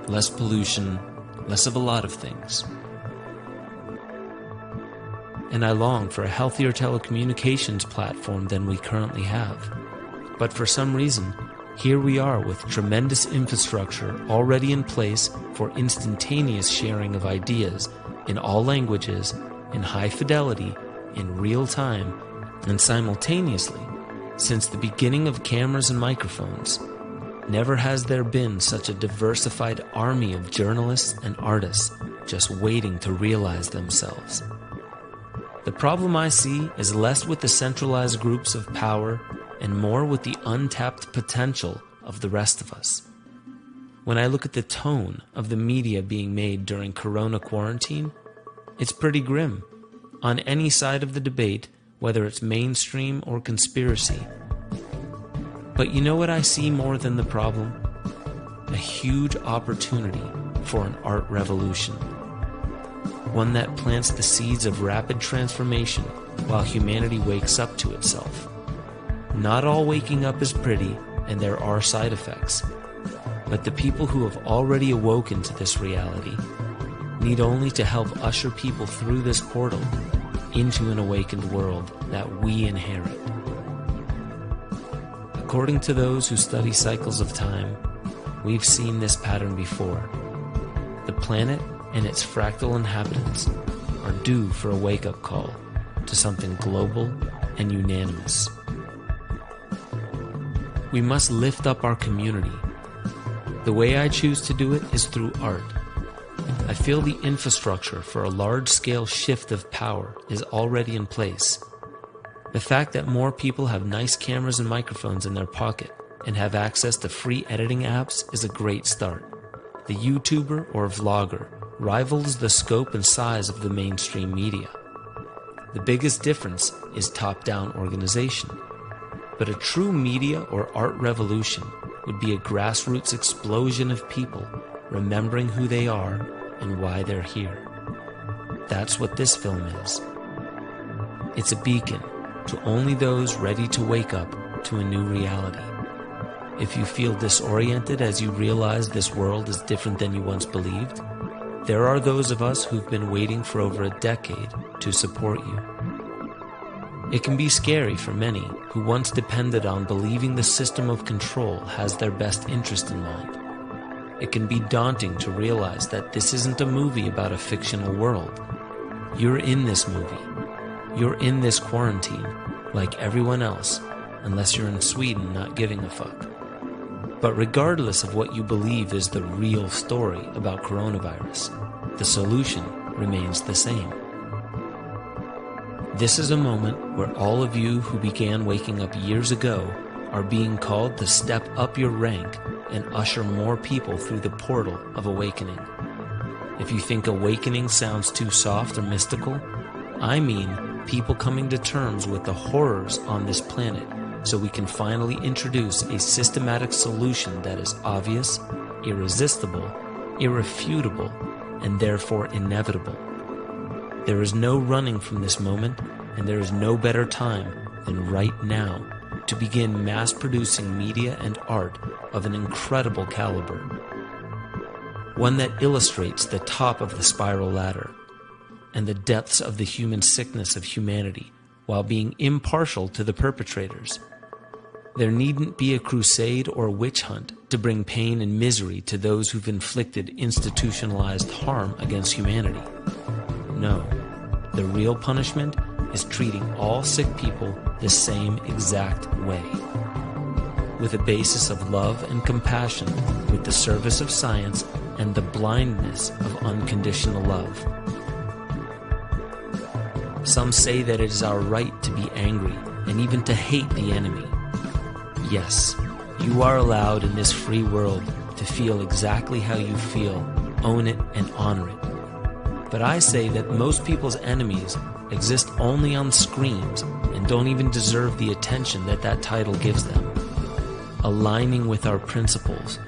S5: less pollution, less of a lot of things. And I long for a healthier telecommunications platform than we currently have. But for some reason, here we are with tremendous infrastructure already in place for instantaneous sharing of ideas in all languages, in high fidelity, in real time, and simultaneously, since the beginning of cameras and microphones, never has there been such a diversified army of journalists and artists just waiting to realize themselves. The problem I see is less with the centralized groups of power and more with the untapped potential of the rest of us. When I look at the tone of the media being made during Corona quarantine, it's pretty grim. On any side of the debate, whether it's mainstream or conspiracy. But you know what I see more than the problem? A huge opportunity for an art revolution. One that plants the seeds of rapid transformation while humanity wakes up to itself. Not all waking up is pretty, and there are side effects. But the people who have already awoken to this reality need only to help usher people through this portal into an awakened world that we inherit. According to those who study cycles of time, we've seen this pattern before. The planet and its fractal inhabitants are due for a wake-up call to something global and unanimous. We must lift up our community. The way I choose to do it is through art. I feel the infrastructure for a large-scale shift of power is already in place. The fact that more people have nice cameras and microphones in their pocket and have access to free editing apps is a great start. The YouTuber or vlogger rivals the scope and size of the mainstream media. The biggest difference is top-down organization. But a true media or art revolution would be a grassroots explosion of people remembering who they are and why they're here. That's what this film is. It's a beacon to only those ready to wake up to a new reality. If you feel disoriented as you realize this world is different than you once believed, there are those of us who've been waiting for over a decade to support you. It can be scary for many who once depended on believing the system of control has their best interest in mind. It can be daunting to realize that this isn't a movie about a fictional world. You're in this movie. You're in this quarantine, like everyone else, unless you're in Sweden not giving a fuck. But regardless of what you believe is the real story about coronavirus, the solution remains the same. This is a moment where all of you who began waking up years ago are being called to step up your rank and usher more people through the portal of awakening. If you think awakening sounds too soft or mystical, I mean people coming to terms with the horrors on this planet so we can finally introduce a systematic solution that is obvious, irresistible, irrefutable, and therefore inevitable. There is no running from this moment, and there is no better time than right now to begin mass-producing media and art of an incredible caliber. one that illustrates the top of the spiral ladder and the depths of the human sickness of humanity while being impartial to the perpetrators. There needn't be a crusade or witch hunt to bring pain and misery to those who've inflicted institutionalized harm against humanity. No, the real punishment is treating all sick people the same exact way, with a basis of love and compassion, with the service of science and the blindness of unconditional love. Some say that it is our right to be angry and even to hate the enemy. Yes, you are allowed in this free world to feel exactly how you feel, own it and honor it. But I say that most people's enemies exist only on screens and don't even deserve the attention that that title gives them. Aligning with our principles,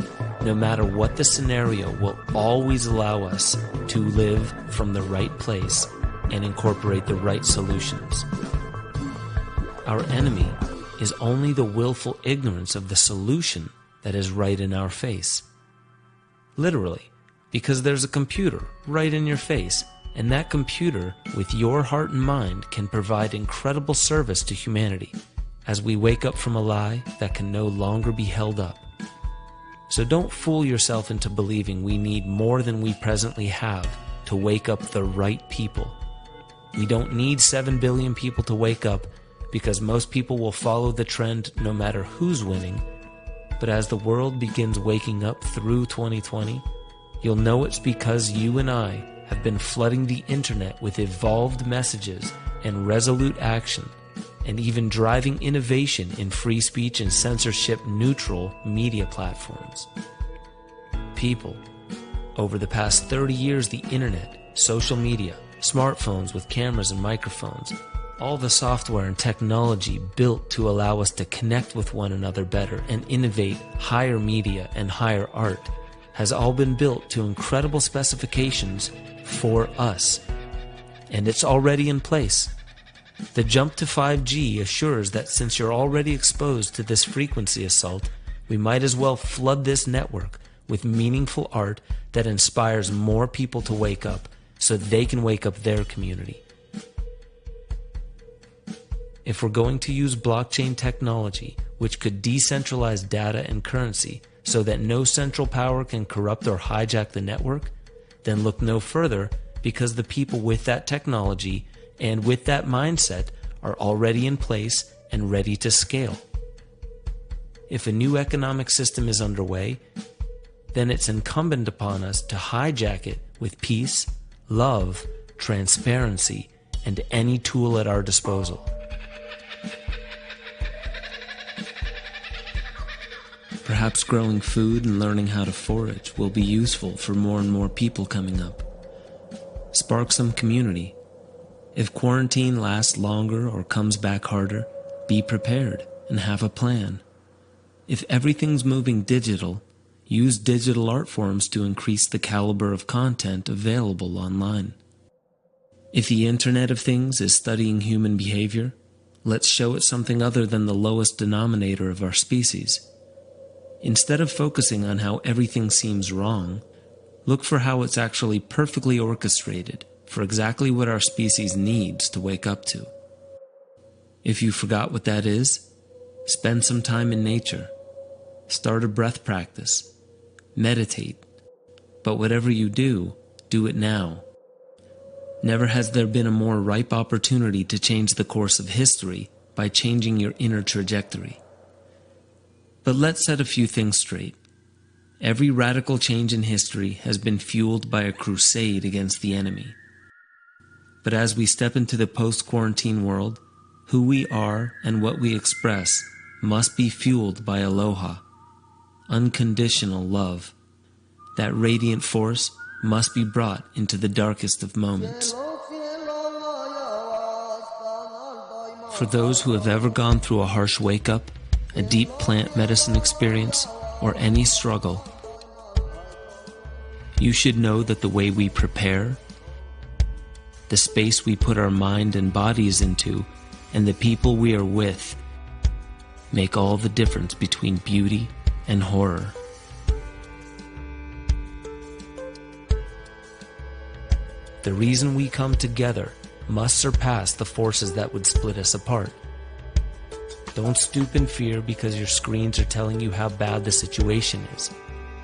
S5: no matter what the scenario, will always allow us to live from the right place and incorporate the right solutions. Our enemy is only the willful ignorance of the solution that is right in our face. Literally, because there's a computer right in your face, and that computer, with your heart and mind, can provide incredible service to humanity as we wake up from a lie that can no longer be held up. So don't fool yourself into believing we need more than we presently have to wake up the right people. We don't need 7 billion people to wake up, because most people will follow the trend no matter who's winning. But as the world begins waking up through 2020, you'll know it's because you and I have been flooding the internet with evolved messages and resolute action, and even driving innovation in free speech and censorship-neutral media platforms. People, over the past 30 years, the internet, social media, smartphones with cameras and microphones, all the software and technology built to allow us to connect with one another better and innovate higher media and higher art, has all been built to incredible specifications for us. And it's already in place. The jump to 5G assures that since you're already exposed to this frequency assault, we might as well flood this network with meaningful art that inspires more people to wake up so they can wake up their community. If we're going to use blockchain technology, which could decentralize data and currency so that no central power can corrupt or hijack the network, then look no further, because the people with that technology and with that mindset are already in place and ready to scale. If a new economic system is underway, then it's incumbent upon us to hijack it with peace, love, transparency, and any tool at our disposal. Perhaps growing food and learning how to forage will be useful for more and more people coming up. Spark some community. If quarantine lasts longer or comes back harder, be prepared and have a plan. If everything's moving digital, use digital art forms to increase the caliber of content available online. If the Internet of Things is studying human behavior, let's show it something other than the lowest denominator of our species. Instead of focusing on how everything seems wrong, look for how it's actually perfectly orchestrated for exactly what our species needs to wake up to. If you forgot what that is, spend some time in nature. Start a breath practice. Meditate. But whatever you do, do it now. Never has there been a more ripe opportunity to change the course of history by changing your inner trajectory. But let's set a few things straight. Every radical change in history has been fueled by a crusade against the enemy. But as we step into the post-quarantine world, who we are and what we express must be fueled by aloha, unconditional love. That radiant force must be brought into the darkest of moments. For those who have ever gone through a harsh wake-up, a deep plant medicine experience, or any struggle, you should know that the way we prepare, the space we put our mind and bodies into, and the people we are with make all the difference between beauty and horror. The reason we come together must surpass the forces that would split us apart. Don't stoop in fear because your screens are telling you how bad the situation is.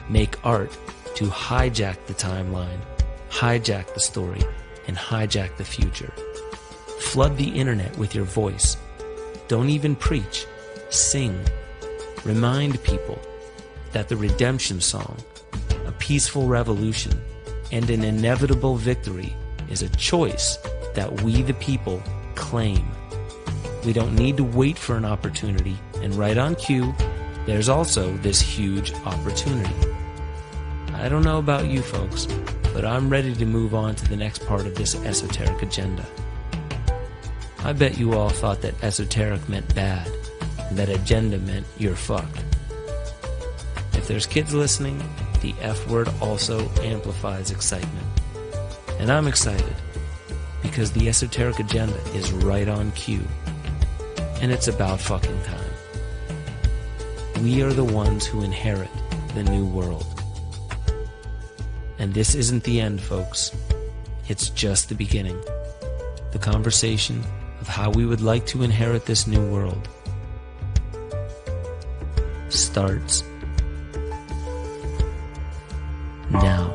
S5: Make art to hijack the timeline, hijack the story, and hijack the future. Flood the internet with your voice. Don't even preach, sing. Remind people that the redemption song, a peaceful revolution, and an inevitable victory is a choice that we the people claim. We don't need to wait for an opportunity, and right on cue, there's also this huge opportunity. I don't know about you folks, but I'm ready to move on to the next part of this esoteric agenda. I bet you all thought that esoteric meant bad, and that agenda meant you're fucked. If there's kids listening, the F word also amplifies excitement. And I'm excited, because the esoteric agenda is right on cue. And it's about fucking time. We are the ones who inherit the new world. And this isn't the end, folks. It's just the beginning. The conversation of how we would like to inherit this new world starts now.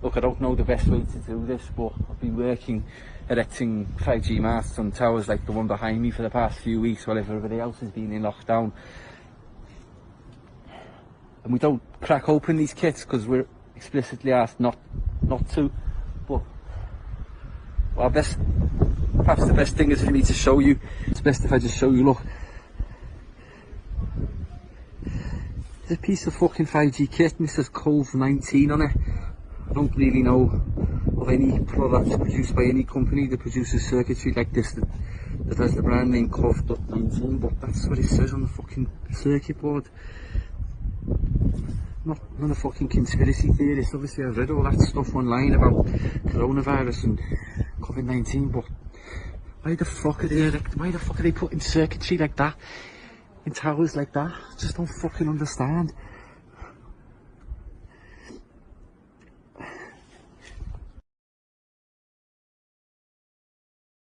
S15: Look, I don't know the best way to do this, but I've been working erecting 5G masts on towers like the one behind me for the past few weeks while everybody else has been in lockdown. And we don't crack open these kits because we're explicitly asked not to. But perhaps the best thing is for me to show you. It's best if I just show you, look. There's a piece of fucking 5G kit and it says COVID-19 on it. I don't really know of any products produced by any company that produces circuitry like this that has the brand name COVID-19, but that's what it says on the fucking circuit board. Not a fucking conspiracy theorist. Obviously I've read all that stuff online about coronavirus and COVID-19, but why the fuck are they putting circuitry like that in towers like that? I just don't fucking understand.